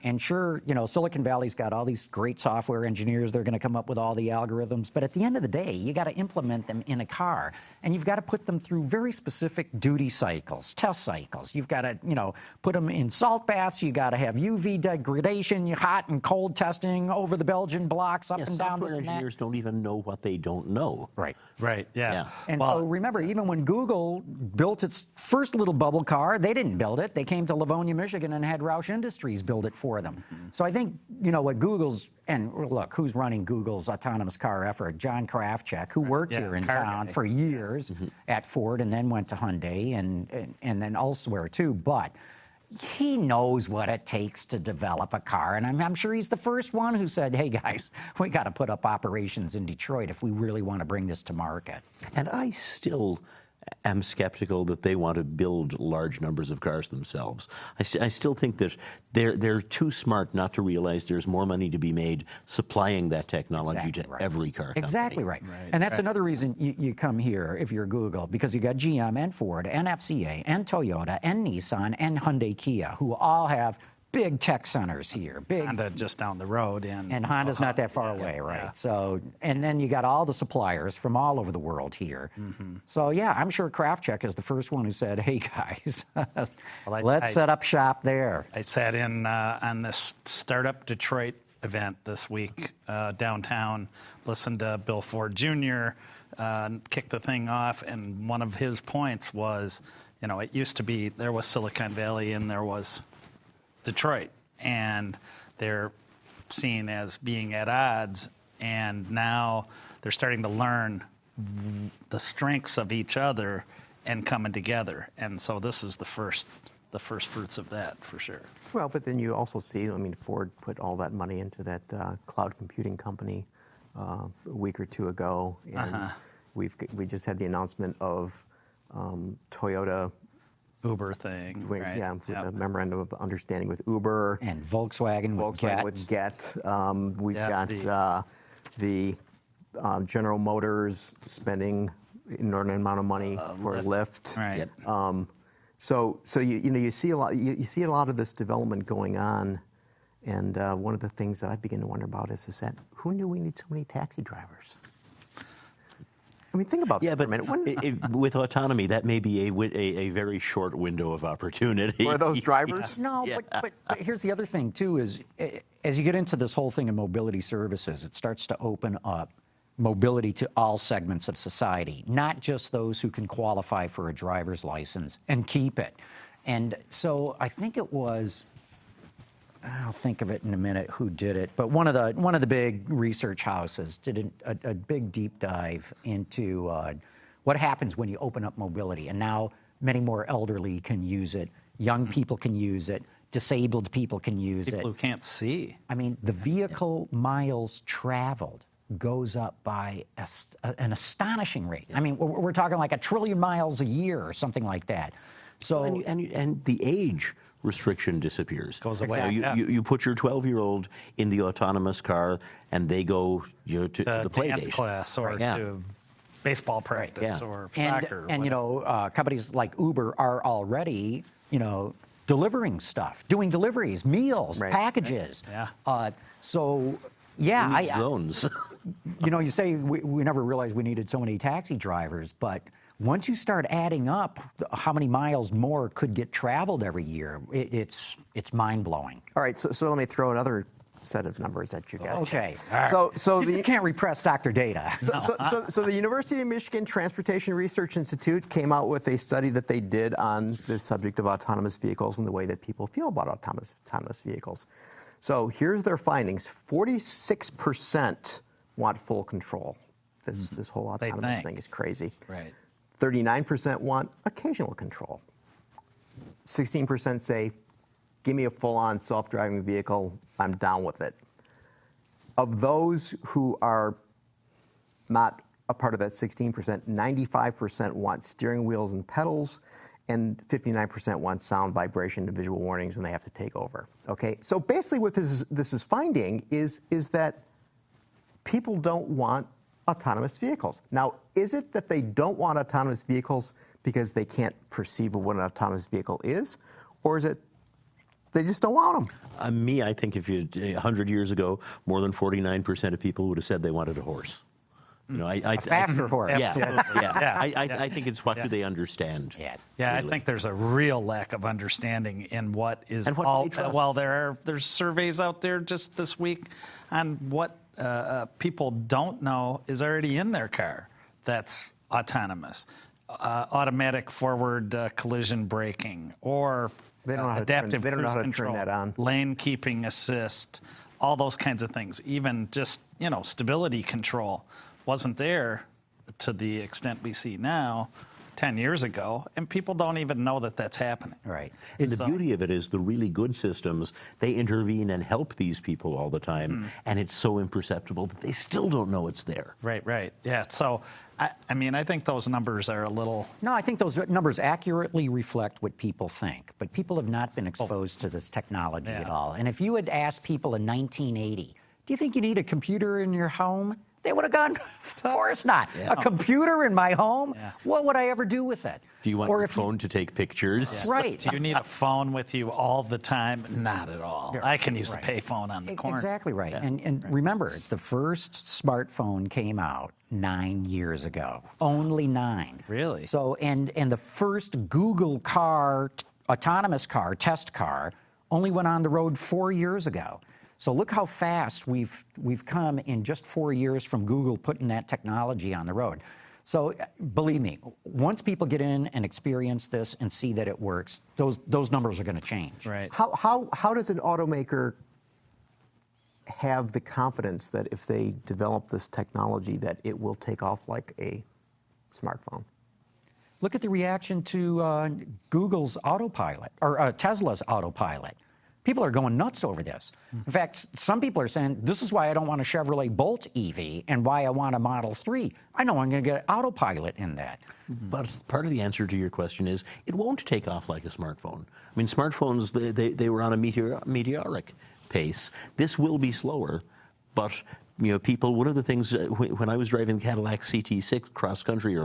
And sure, Silicon Valley's got all these great software engineers. They're going to come up with all the algorithms. But at the end of the day, you got to implement them in a car. And you've got to put them through very specific duty cycles, test cycles. You've got to, put them in salt baths. You got to have UV degradation, hot and cold testing over the Belgian blocks, up and down. Software engineers don't even know what they don't know. Right. Right, yeah. And so remember, even when Google built its first little bubble car, they didn't build it. They came to Livonia, Michigan, and had Roush Industries build it for them. So I think, what Google's, and look, who's running Google's autonomous car effort? John Krafchick, who worked here in town for years at Ford and then went to Hyundai and then elsewhere too. But he knows what it takes to develop a car, and I'm sure he's the first one who said, hey guys, we got to put up operations in Detroit if we really want to bring this to market. And I still am skeptical that they want to build large numbers of cars themselves. I still think that they're too smart not to realize there's more money to be made supplying that technology to every car company. Exactly right. And that's another reason you come here if you're Google, because you got GM and Ford and FCA and Toyota and Nissan and Hyundai Kia, who all have big tech centers here. Big Honda just down the road. And Honda's not that far away, right? Yeah. So, and then you got all the suppliers from all over the world here. So yeah, I'm sure Krafchick is the first one who said, hey guys, let's set up shop there. I sat in on this Startup Detroit event this week downtown, listened to Bill Ford Jr. Kick the thing off, and one of his points was, it used to be there was Silicon Valley and there was Detroit, and they're seen as being at odds, and now they're starting to learn the strengths of each other and coming together, and so this is the first fruits of that for sure. Well, but then you also see, Ford put all that money into that cloud computing company a week or two ago, and we just had the announcement of Toyota Uber thing, right? Yeah, with a memorandum of understanding with Uber. And Volkswagen with Get. We've got the General Motors spending an inordinate amount of money for Lyft. Right. So you see a lot. You see a lot of this development going on, and one of the things that I begin to wonder about is that who knew we need so many taxi drivers? Think about that for a minute. With autonomy, that may be a very short window of opportunity. For those drivers? No, but here's the other thing, too, is as you get into this whole thing of mobility services, it starts to open up mobility to all segments of society, not just those who can qualify for a driver's license and keep it. And so I think it was, I'll think of it in a minute who did it, but one of the big research houses did a big deep dive into what happens when you open up mobility. And now many more elderly can use it, young people can use it, disabled people can use it. People who can't see. The vehicle miles traveled goes up by an astonishing rate. We're talking like 1 trillion miles a year or something like that. So and the age restriction disappears. Goes away. You put your 12-year-old in the autonomous car, and they go to the play dance date. class or to baseball practice or soccer. And companies like Uber are already delivering stuff, doing deliveries, meals, packages. Drones. You say we never realized we needed so many taxi drivers, but once you start adding up how many miles more could get traveled every year, it's mind-blowing. All right, so let me throw another set of numbers at you guys. Okay. So you just can't repress Dr. Data. So the University of Michigan Transportation Research Institute came out with a study that they did on the subject of autonomous vehicles and the way that people feel about autonomous vehicles. So here's their findings. 46% want full control. This whole autonomous thing is crazy. Right. 39% want occasional control. 16% say, give me a full-on self-driving vehicle, I'm down with it. Of those who are not a part of that 16%, 95% want steering wheels and pedals, and 59% want sound, vibration, and visual warnings when they have to take over. Okay, so basically what this is finding is that people don't want autonomous vehicles. Now, is it that they don't want autonomous vehicles because they can't perceive what an autonomous vehicle is? Or is it they just don't want them? I think if 100 years ago, more than 49% of people would have said they wanted a horse. You know, A faster horse. I think it's what do they understand? Yeah. Yeah, really. I think there's a real lack of understanding in what is And what do all. they trust? Well, there's surveys out there just this week on what people don't know is already in their car that's autonomous, automatic forward collision braking, or They don't know how to adaptive turn- they don't know cruise how to turn control, that on. lane keeping assist, all those kinds of things. Even just stability control wasn't there to the extent we see now 10 years ago, and people don't even know that that's happening. Right. And the beauty of it is the really good systems, they intervene and help these people all the time, and it's so imperceptible that they still don't know it's there. Right. Yeah. So, I think those numbers are a little. No, I think those numbers accurately reflect what people think, but people have not been exposed to this technology at all. And if you had asked people in 1980, do you think you need a computer in your home? They would have gone, of course not. A computer in my home? Yeah. What would I ever do with it? Do you want your phone to take pictures? Right. Do you need a phone with you all the time? Not at all. I can use a payphone on the corner. Exactly right. And remember, the first smartphone came out 9 years ago. Only 9. Really? So, and the first Google car, autonomous car, test car, only went on the road 4 years ago. So look how fast we've come in just 4 years from Google putting that technology on the road. So believe me, once people get in and experience this and see that it works, those numbers are going to change. Right. How does an automaker have the confidence that if they develop this technology that it will take off like a smartphone? Look at the reaction to Google's autopilot, or Tesla's autopilot. People are going nuts over this. In fact, some people are saying, this is why I don't want a Chevrolet Bolt EV and why I want a Model 3. I know I'm going to get autopilot in that. But part of the answer to your question is it won't take off like a smartphone. I mean, smartphones, they were on a meteoric pace. This will be slower, but people, one of the things, when I was driving the Cadillac CT6 cross-country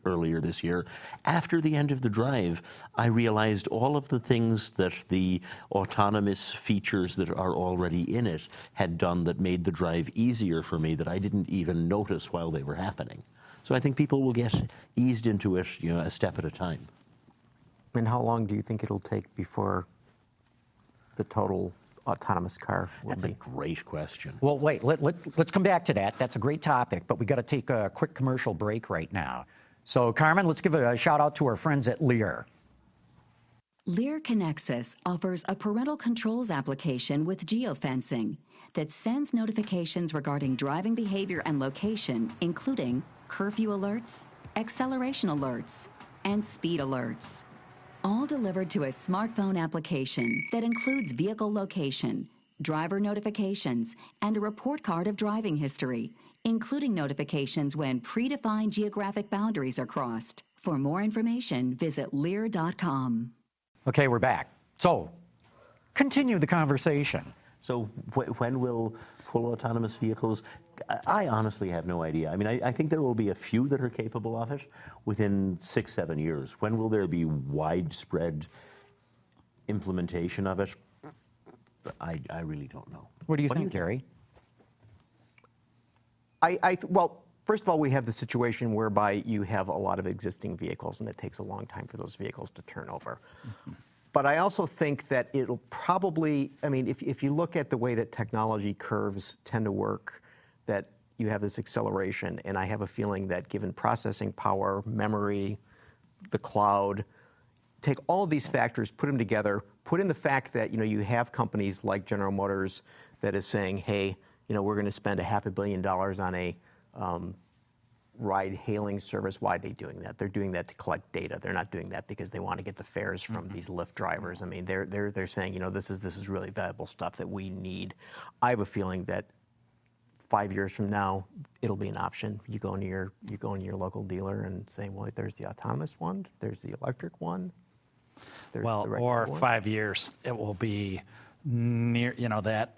earlier this year, after the end of the drive, I realized all of the things that the autonomous features that are already in it had done that made the drive easier for me that I didn't even notice while they were happening. So I think people will get eased into it, a step at a time. And how long do you think it'll take before the total autonomous car will That's be? a great question. Well, wait, let's come back to that. That's a great topic, but we got to take a quick commercial break right now. So, Carmen, let's give a shout out to our friends at Lear. Lear Connexus offers a parental controls application with geofencing that sends notifications regarding driving behavior and location, including curfew alerts, acceleration alerts, and speed alerts. All delivered to a smartphone application that includes vehicle location, driver notifications, and a report card of driving history, including notifications when predefined geographic boundaries are crossed. For more information, visit Lear.com. Okay, we're back. So, continue the conversation. So when will full autonomous vehicles, I honestly have no idea. I mean, I think there will be a few that are capable of it within 6-7 years. When will there be widespread implementation of it? I really don't know. What do you think, Gary? Well, first of all, we have the situation whereby you have a lot of existing vehicles, and it takes a long time for those vehicles to turn over. But I also think that it'll probably, if you look at the way that technology curves tend to work, that you have this acceleration, and I have a feeling that given processing power, memory, the cloud, take all of these factors, put them together, put in the fact that you have companies like General Motors that is saying, hey, we're going to spend $500 million on a ride-hailing service. Why are they doing that? They're doing that to collect data. They're not doing that because they want to get the fares from these Lyft drivers. I mean, they're saying, this is really valuable stuff that we need. I have a feeling that 5 years from now, it'll be an option. You go into your local dealer and say, well, there's the autonomous one, there's the electric one. Well, or 5 years, it will be near, that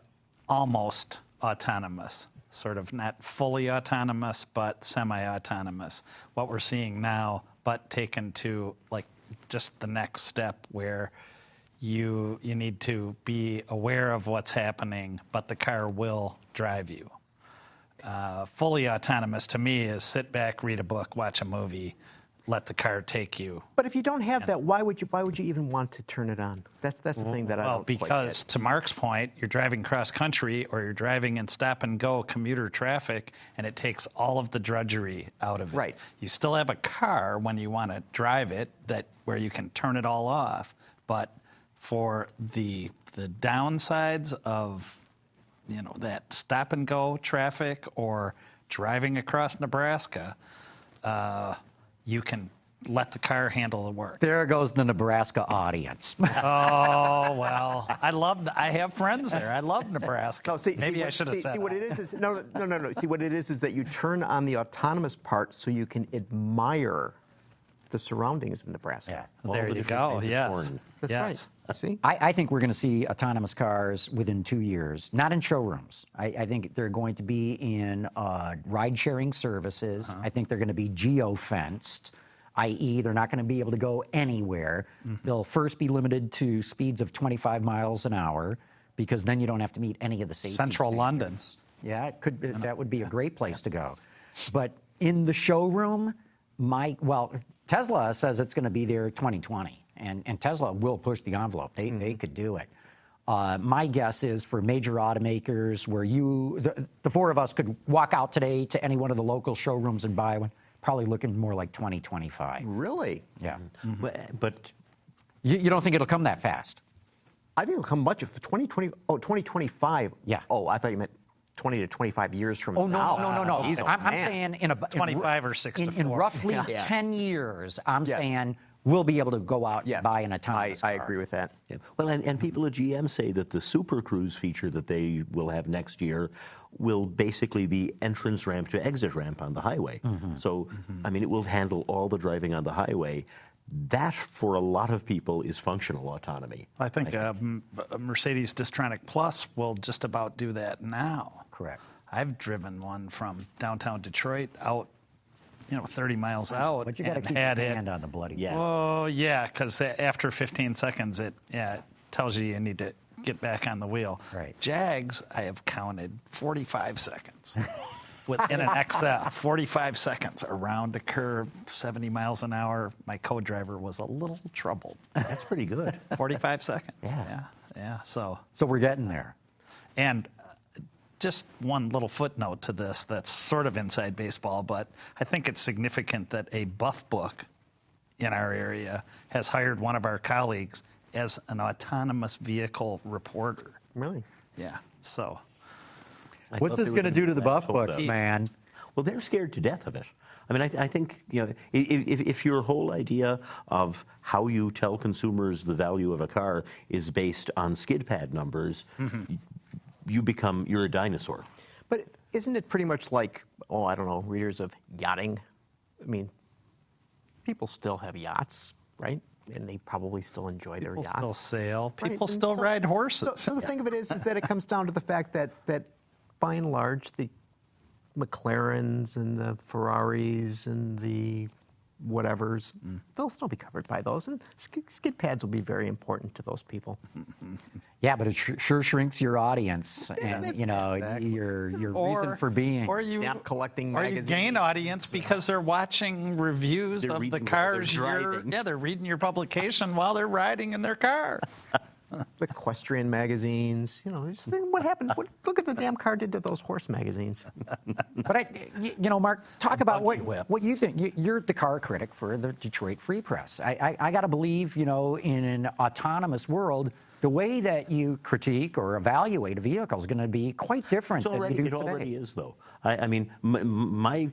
almost autonomous. sort of not fully autonomous, but semi-autonomous. What we're seeing now, but taken to like just the next step where you need to be aware of what's happening, but the car will drive you. Fully autonomous to me is sit back, read a book, watch a movie, let the car take you. But if you don't have that, why would you even want to turn it on? That's the thing that I don't quite because get. to Mark's point, you're driving cross country or you're driving in stop and go commuter traffic, and it takes all of the drudgery out of it. Right. You still have a car when you want to drive it where you can turn it all off, but for the downsides of that stop and go traffic or driving across Nebraska, you can let the car handle the work. There goes the Nebraska audience. Oh, well, I have friends there. I love Nebraska. No, Maybe I should have said See, what that. it is no. See, what it is that you turn on the autonomous part so you can admire the surroundings of Nebraska. Yeah. There you go. Yes. That's Yes. right. See? I think we're going to see autonomous cars within 2 years, not in showrooms. I think they're going to be in ride-sharing services. I think they're going to be geo-fenced, i.e. they're not going to be able to go anywhere. They'll first be limited to speeds of 25 miles an hour because then you don't have to meet any of the safety Central standards. London. Yeah, it could. That would be a great place to go. But in the showroom, Tesla says it's going to be there 2020, and Tesla will push the envelope. They could do it. My guess is for major automakers where the four of us could walk out today to any one of the local showrooms and buy one, probably looking more like 2025. Really? Yeah. But You don't think it'll come that fast? I think it'll come much of 2020. Oh, 2025. Yeah. Oh, I thought you meant 20 to 25 years from Oh, now. no. Jeez, oh, I'm man. saying in 25 or 6 to 4. in roughly Yeah. 10 years, I'm Yes. saying we'll be able to go out Yes, and buy an autonomous car. I agree with that. yeah. Well, and people at GM say that the Super Cruise feature that they will have next year will basically be entrance ramp to exit ramp on the highway. So, I mean, it will handle all the driving on the highway. That, for a lot of people, is functional autonomy. I think a Mercedes Distronic Plus will just about do that now. Correct. I've driven one from downtown Detroit out, 30 miles out. But you got to and keep had your it. hand on the bloody Yeah. Oh, yeah, because after 15 seconds, it tells you need to get back on the wheel. Right. Jags, I have counted 45 seconds. In an XF, 45 seconds around a curve, 70 miles an hour. My co-driver was a little troubled. That's pretty good. 45 seconds. Yeah. Yeah. So So we're getting there. and just one little footnote to this that's sort of inside baseball, but I think it's significant that a Buff Book in our area has hired one of our colleagues as an autonomous vehicle reporter. Really? Yeah. So I What's thought this they were going to do to the gonna Buff hold Books, up. man? Well, they're scared to death of it. I mean, I think, if your whole idea of how you tell consumers the value of a car is based on skid pad numbers, you're a dinosaur. But isn't it pretty much like, I don't know, readers of yachting? I mean, people still have yachts, right? And they probably still enjoy their people yachts. still sail. Right, People and still so- ride horses. So the thing of it is that it comes down to the fact that by and large, the McLarens and the Ferraris and the whatevers, they'll still be covered by those. And skid pads will be very important to those people. Yeah, but it sure shrinks your audience and your reason for being. Or you Stamp collecting Or you magazines. gain audience because they're watching reviews They're of the reading while cars. they're driving. They're reading your publication while they're riding in their car. Equestrian magazines, just think what happened. Look at the damn car did to those horse magazines. But Mark, talk about buggy whip. what you think. You're the car critic for the Detroit Free Press. I got to believe, in an autonomous world, the way that you critique or evaluate a vehicle is going to be quite different than you do It today. already is, though. I mean, my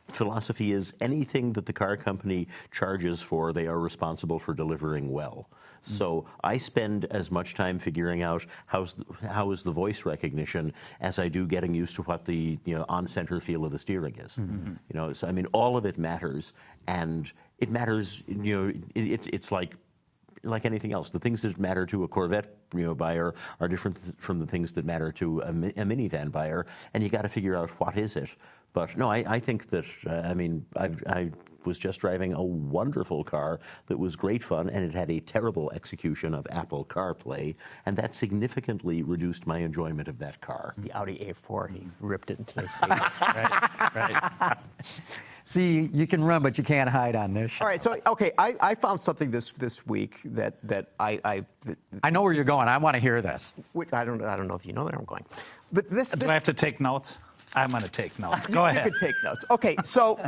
philosophy is anything that the car company charges for, they are responsible for delivering well. So I spend as much time figuring out how is the voice recognition as I do getting used to what the on-center feel of the steering is. So I mean, all of it matters, and it matters. It's like anything else. The things that matter to a Corvette buyer are different from the things that matter to a minivan buyer, and you got to figure out what is it. But no, I think that, I was just driving a wonderful car that was great fun, and it had a terrible execution of Apple CarPlay, and that significantly reduced my enjoyment of that car. The Audi A4, he ripped it in today's paper. Right. See, you can run, but you can't hide on this show. All right, so, okay, I found something this week that I know where you're going. I want to hear this. I don't know if you know where I'm going. But this Do I have to take notes? I'm going to take notes. Go ahead. You can take notes. Okay, so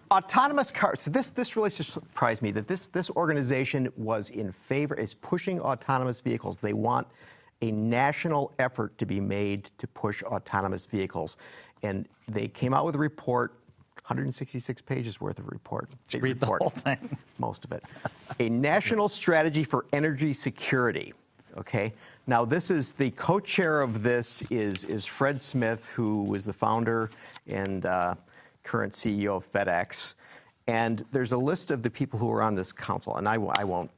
autonomous cars. This really surprised me that this organization was in favor, is pushing autonomous vehicles. They want a national effort to be made to push autonomous vehicles, and they came out with a report, 166 pages worth of report. Big Read report, the whole thing. most of it. A national strategy for energy security. Okay. Now, this is the co-chair of this is Fred Smith, who was the founder and current CEO of FedEx. And there's a list of the people who are on this council, and I won't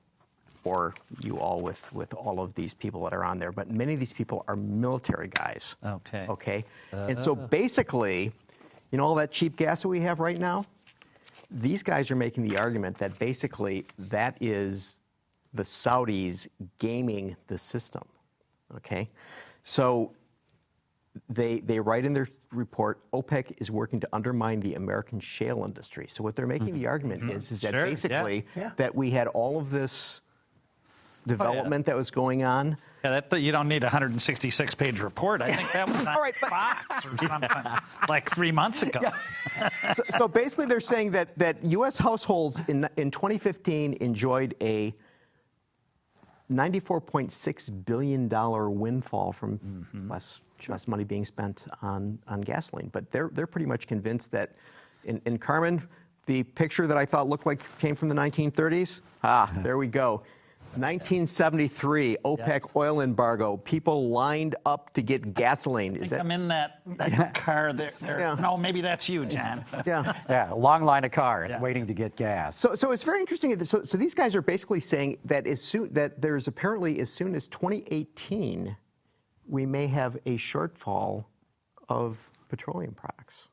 bore you all with all of these people that are on there, but many of these people are military guys. Okay. Okay. And so basically, all that cheap gas that we have right now, these guys are making the argument that basically that is the Saudis gaming the system. Okay, so they write in their report, OPEC is working to undermine the American shale industry. So what they're making the argument is that Sure, basically yeah. that we had all of this development that was going on. Yeah, you don't need a 166-page report. I think that was on All right, but- Fox or something like 3 months ago. So basically they're saying that U.S. households in 2015 enjoyed a $94.6 billion windfall from less money being spent on gasoline. But they're pretty much convinced that, in Carmen, the picture that I thought looked like came from the 1930s, there we go. 1973, OPEC oil embargo. People lined up to get gasoline. I think I'm in that car there. Yeah. No, maybe that's you, John. Yeah. Yeah, a long line of cars waiting to get gas. So it's very interesting. So these guys are basically saying that there's apparently as soon as 2018, we may have a shortfall of petroleum products.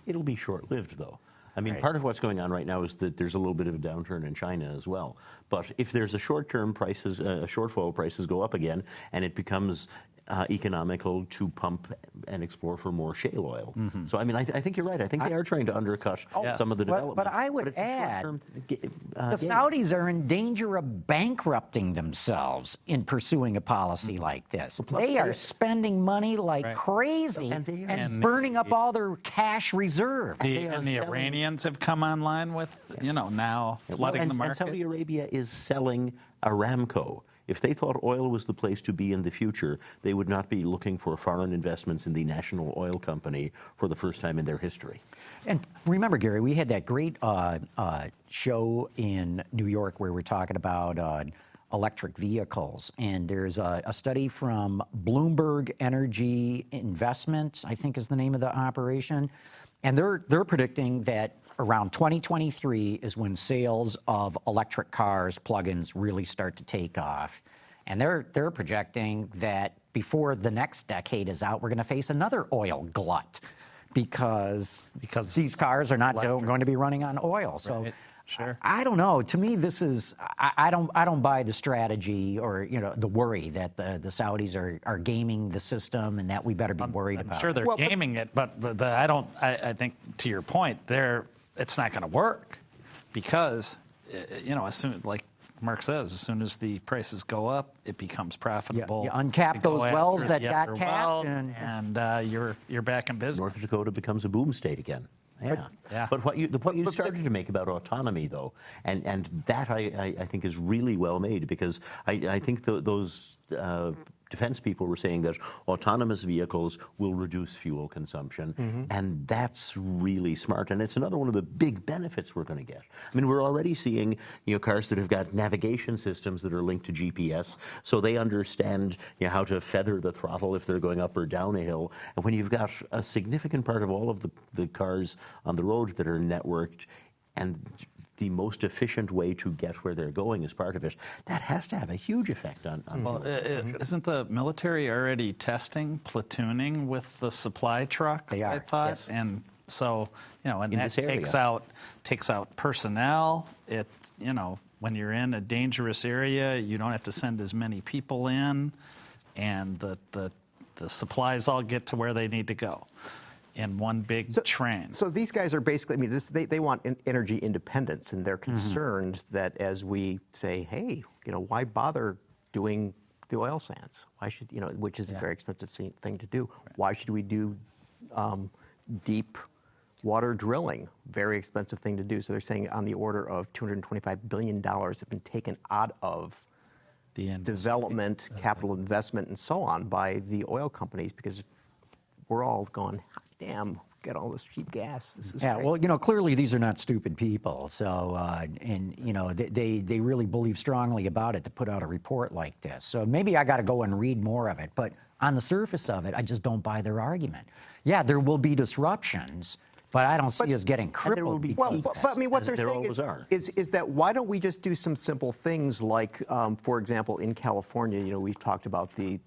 It'll be short-lived, though. I mean, part of what's going on right now is that there's a little bit of a downturn in China as well. But if there's a short-term shortfall, prices go up again, and it becomes economical to pump and explore for more shale oil. So, I mean, I think you're right. I think they are trying to undercut some of the development. But I would add, the Saudis are in danger of bankrupting themselves in pursuing a policy like this. They are spending money like crazy and burning up all their cash reserve. And the Iranians have come online with, now flooding the market. And Saudi Arabia is selling Aramco. If they thought oil was the place to be in the future, they would not be looking for foreign investments in the national oil company for the first time in their history. And remember, Gary, we had that great show in New York where we're talking about electric vehicles. And there's a study from Bloomberg Energy Investment, I think is the name of the operation. And they're predicting that around 2023 is when sales of electric cars, plug-ins, really start to take off. And they're projecting that before the next decade is out, we're going to face another oil glut because these cars are not going to be running on oil. So Sure. I don't know. To me, this is I don't buy the strategy or the worry that the Saudis are gaming the system and that we better be worried about. I'm sure they're gaming it, but I think to your point, it's not going to work because as soon, like Mark says, as soon as the prices go up, it becomes profitable. You uncap those wells that got capped, and you're back in business. North Dakota becomes a boom state again. Yeah. But the point you started to make about autonomy, though, and that I think is really well made, because I think those defense people were saying that autonomous vehicles will reduce fuel consumption, and that's really smart. And it's another one of the big benefits we're going to get. I mean, we're already seeing cars that have got navigation systems that are linked to GPS, so they understand how to feather the throttle if they're going up or down a hill. And when you've got a significant part of all of the cars on the road that are networked, and the most efficient way to get where they're going as part of it, that has to have a huge effect on Well, isn't the military already testing platooning with the supply trucks? They are, I thought, yes. and so and In that this area. takes out personnel. It when you're in a dangerous area, you don't have to send as many people in, and the supplies all get to where they need to go in one big train. So these guys are basically, I mean, they want energy independence, and they're concerned that as we say, hey, why bother doing the oil sands? Why should, which is a very expensive thing to do. Why should we do deep water drilling? Very expensive thing to do. So they're saying on the order of $225 billion have been taken out of The development, capital investment, and so on by the oil companies, because we're all going, damn, get all this cheap gas. This is great. Well, clearly these are not stupid people. So, they really believe strongly about it to put out a report like this. So maybe I got to go and read more of it. But on the surface of it, I just don't buy their argument. Yeah, there will be disruptions, but I don't see us getting crippled. Well, but I mean, what they're There saying always are. is that why don't we just do some simple things like, for example, in California, we've talked about the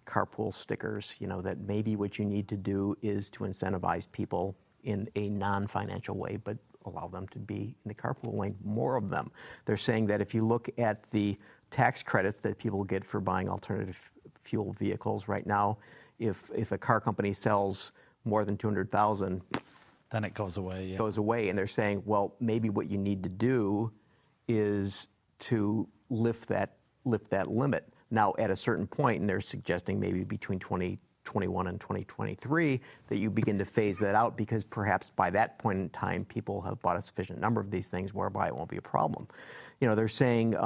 carpool stickers, that maybe what you need to do is to incentivize people in a non-financial way, but allow them to be in the carpool lane, more of them. They're saying that if you look at the tax credits that people get for buying alternative fuel vehicles right now, if a car company sells more than 200,000, then it goes away. Yeah. goes away, and they're saying, well, maybe what you need to do is to lift that limit. Now, at a certain point, and they're suggesting maybe between 2021 and 2023, that you begin to phase that out, because perhaps by that point in time, people have bought a sufficient number of these things whereby it won't be a problem. They're saying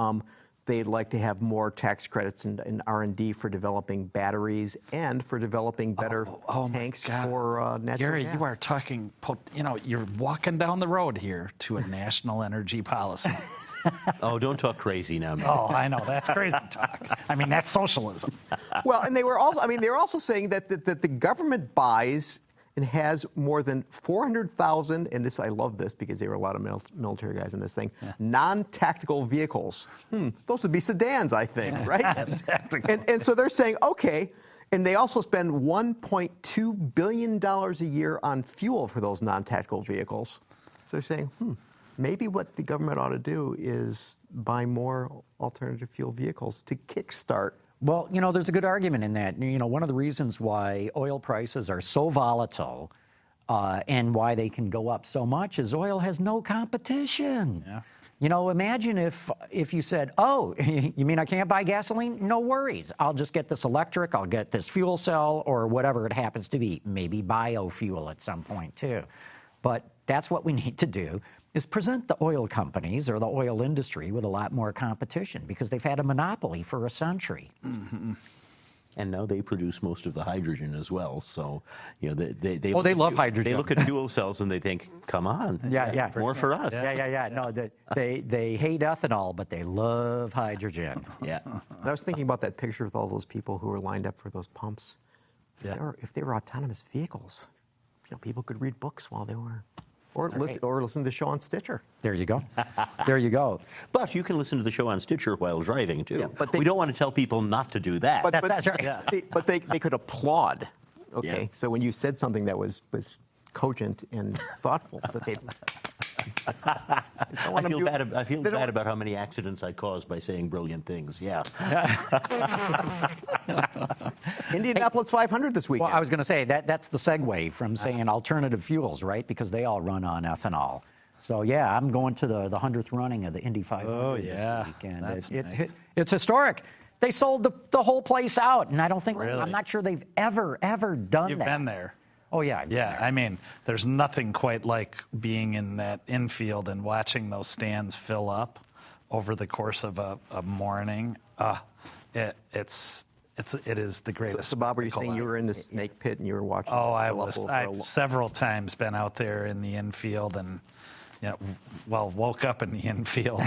they'd like to have more tax credits and R&D for developing batteries and for developing better tanks for natural Gary, gas. you are talking, you're walking down the road here to a national energy policy. Oh, don't talk crazy now, man. Oh, I know, that's crazy talk. I mean, that's socialism. Well, and they were also saying that the government buys and has more than 400,000, and this, I love this because there were a lot of military guys in this thing, non-tactical vehicles. Those would be sedans, I think, right? And so they're saying, okay, and they also spend $1.2 billion a year on fuel for those non-tactical vehicles. So they're saying, maybe what the government ought to do is buy more alternative fuel vehicles to kickstart. Well, there's a good argument in that. One of the reasons why oil prices are so volatile and why they can go up so much is oil has no competition. Yeah. Imagine if you said, oh, you mean I can't buy gasoline? No worries. I'll just get this electric, I'll get this fuel cell, or whatever it happens to be. Maybe biofuel at some point, too. But that's what we need to do, is present the oil companies or the oil industry with a lot more competition, because they've had a monopoly for a century. Mm-hmm. And now they produce most of the hydrogen as well. So, they love hydrogen. They look at fuel cells and they think, come on, more for us. Yeah. No, they hate ethanol, but they love hydrogen. Yeah. I was thinking about that picture with all those people who were lined up for those pumps. Yeah. If they were autonomous vehicles, people could read books while they were... Or listen to the show on Stitcher. There you go. There you go. But you can listen to the show on Stitcher while driving, too. Yeah, but we don't want to tell people not to do that. That's right. See, but they could applaud, okay? Yeah. So when you said something that was cogent and thoughtful, that they... I feel bad about how many accidents I caused by saying brilliant things, yeah. Indianapolis 500 this weekend. Well, I was going to say, that's the segue from saying alternative fuels, right? Because they all run on ethanol. So, yeah, I'm going to the 100th running of the Indy 500 this weekend. That's nice. It's historic. They sold the whole place out, and I don't think, Really? I'm not sure they've ever done that. You've been there. Oh, yeah. Yeah, I mean, there's nothing quite like being in that infield and watching those stands fill up over the course of a morning. It is the greatest. So Bob, were you spectacle saying you were in the snake pit and you were watching? Oh, this I fill up was. over I've several times been out there in the infield and, woke up in the infield.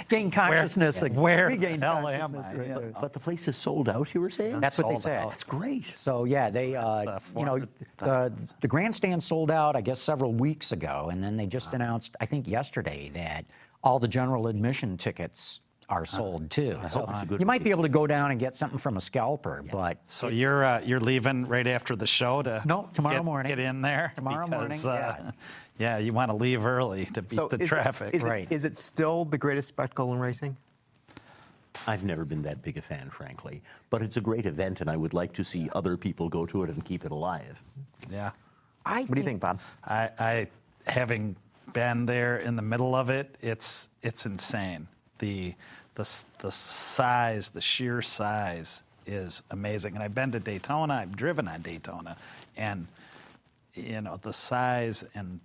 Gain consciousness. Where regain the hell am consciousness I? right Yeah. there. But the place is sold out, you were saying? That's what they Sold said. out. That's great. So yeah, they the grandstand sold out, I guess, several weeks ago, and then they just announced, I think yesterday, that all the general admission tickets are sold too. hope So it's a good you might be release. able to go down and get something from a scalper, but So you're leaving right after the show to No, tomorrow morning. get in there Tomorrow morning, because, yeah, you want to leave early to beat the traffic. Is it still the greatest spectacle in racing? I've never been that big a fan, frankly. But it's a great event, and I would like to see other people go to it and keep it alive. Yeah, What do you think, Bob? I having been there in the middle of it, it's insane. The size, the sheer size is amazing. And I've been to Daytona. I've driven on Daytona, and the size and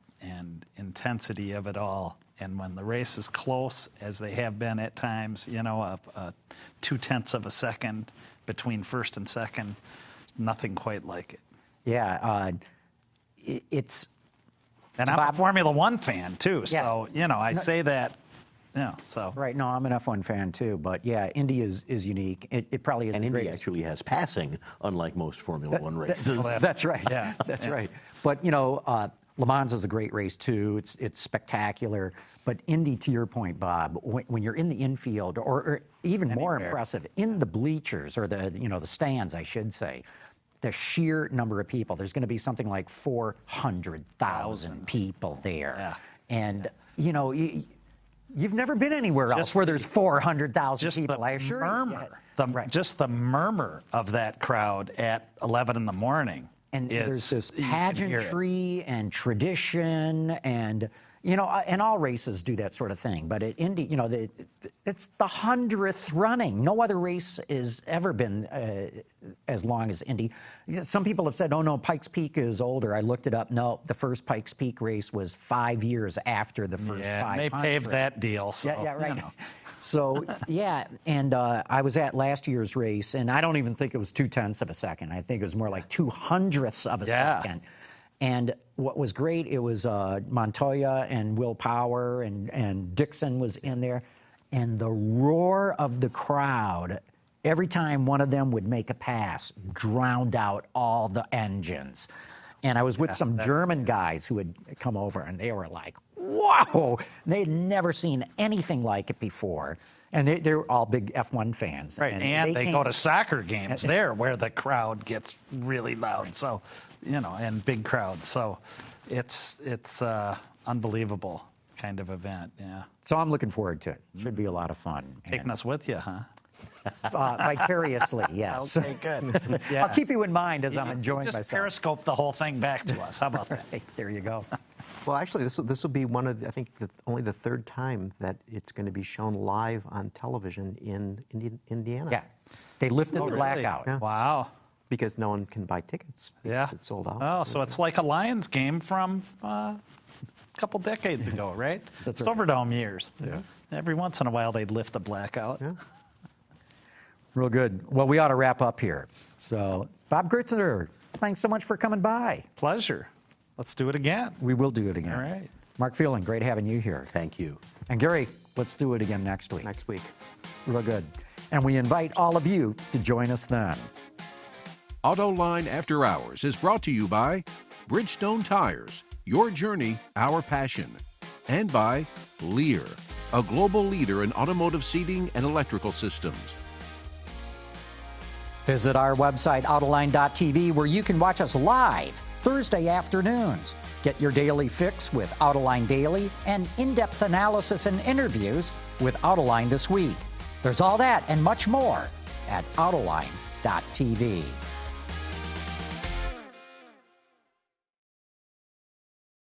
intensity of it all. And when the race is close, as they have been at times, a 0.2 of a second between first and second, nothing quite like it. yeah, it's And I'm a Formula One fan too, Yeah. so I say that. So right. No, I'm an F1 fan too, but yeah, Indy is unique. It probably is And the Indy greatest. actually has passing, unlike most Formula One races. That's right. Yeah. That's right. But Le Mans is a great race too. It's spectacular. But Indy, to your point, Bob, when you're in the infield, or even more impressive, in the bleachers or the stands, I should say, the sheer number of people. There's going to be something like 400,000 people there, and you've never been anywhere else where there's 400,000 people. the I assure you. murmur, Right. just the murmur of that crowd at 11 in the morning. And there's this you can hear it. pageantry and tradition, and and all races do that sort of thing. But at Indy, it's the 100th running. No other race has ever been as long as Indy. Some people have said, "Oh no, Pikes Peak is older." I looked it up. No, the first Pikes Peak race was 5 years after the first 500. They paved that deal. So, Yeah, right. So, yeah, and I was at last year's race, and I don't even think it was 0.2 of a second. I think it was more like 0.02 of a second. And what was great, it was Montoya and Will Power and Dixon was in there, and the roar of the crowd every time one of them would make a pass drowned out all the engines. And I was with some German guys who had come over, and they were like, whoa! They'd never seen anything like it before. And they're all big F1 fans. Right, and they go to soccer games there where the crowd gets really loud. So, and big crowds. So it's unbelievable kind of event, yeah. So I'm looking forward to it. Should be a lot of fun. Taking us with you, huh? Vicariously, yes. Okay, good. Yeah. I'll keep you in mind as I'm enjoying Just myself. periscope the whole thing back to us. How about that? Hey, there you go. Well, actually, this will be one of only the third time that it's going to be shown live on television in Indiana. Yeah. They lifted the Really? blackout. Yeah. Wow. Because no one can buy tickets. Yeah. Because it's sold out. Oh, so it's like a Lions game from a couple decades ago, right? That's right. Silverdome years. Yeah. Every once in a while they'd lift the blackout. Yeah. Real good. Well, we ought to wrap up here. So, Bob Gritzinger, thanks so much for coming by. Pleasure. Let's do it again. We will do it again. All right. Mark Phelan, great having you here. Thank you. And Gary, let's do it again next week. Next week. Real good. And we invite all of you to join us then. Autoline After Hours is brought to you by Bridgestone Tires, your journey, our passion, and by Lear, a global leader in automotive seating and electrical systems. Visit our website, Autoline.tv, where you can watch us live Thursday afternoons. Get your daily fix with Autoline Daily and in-depth analysis and interviews with Autoline This Week. There's all that and much more at Autoline.tv.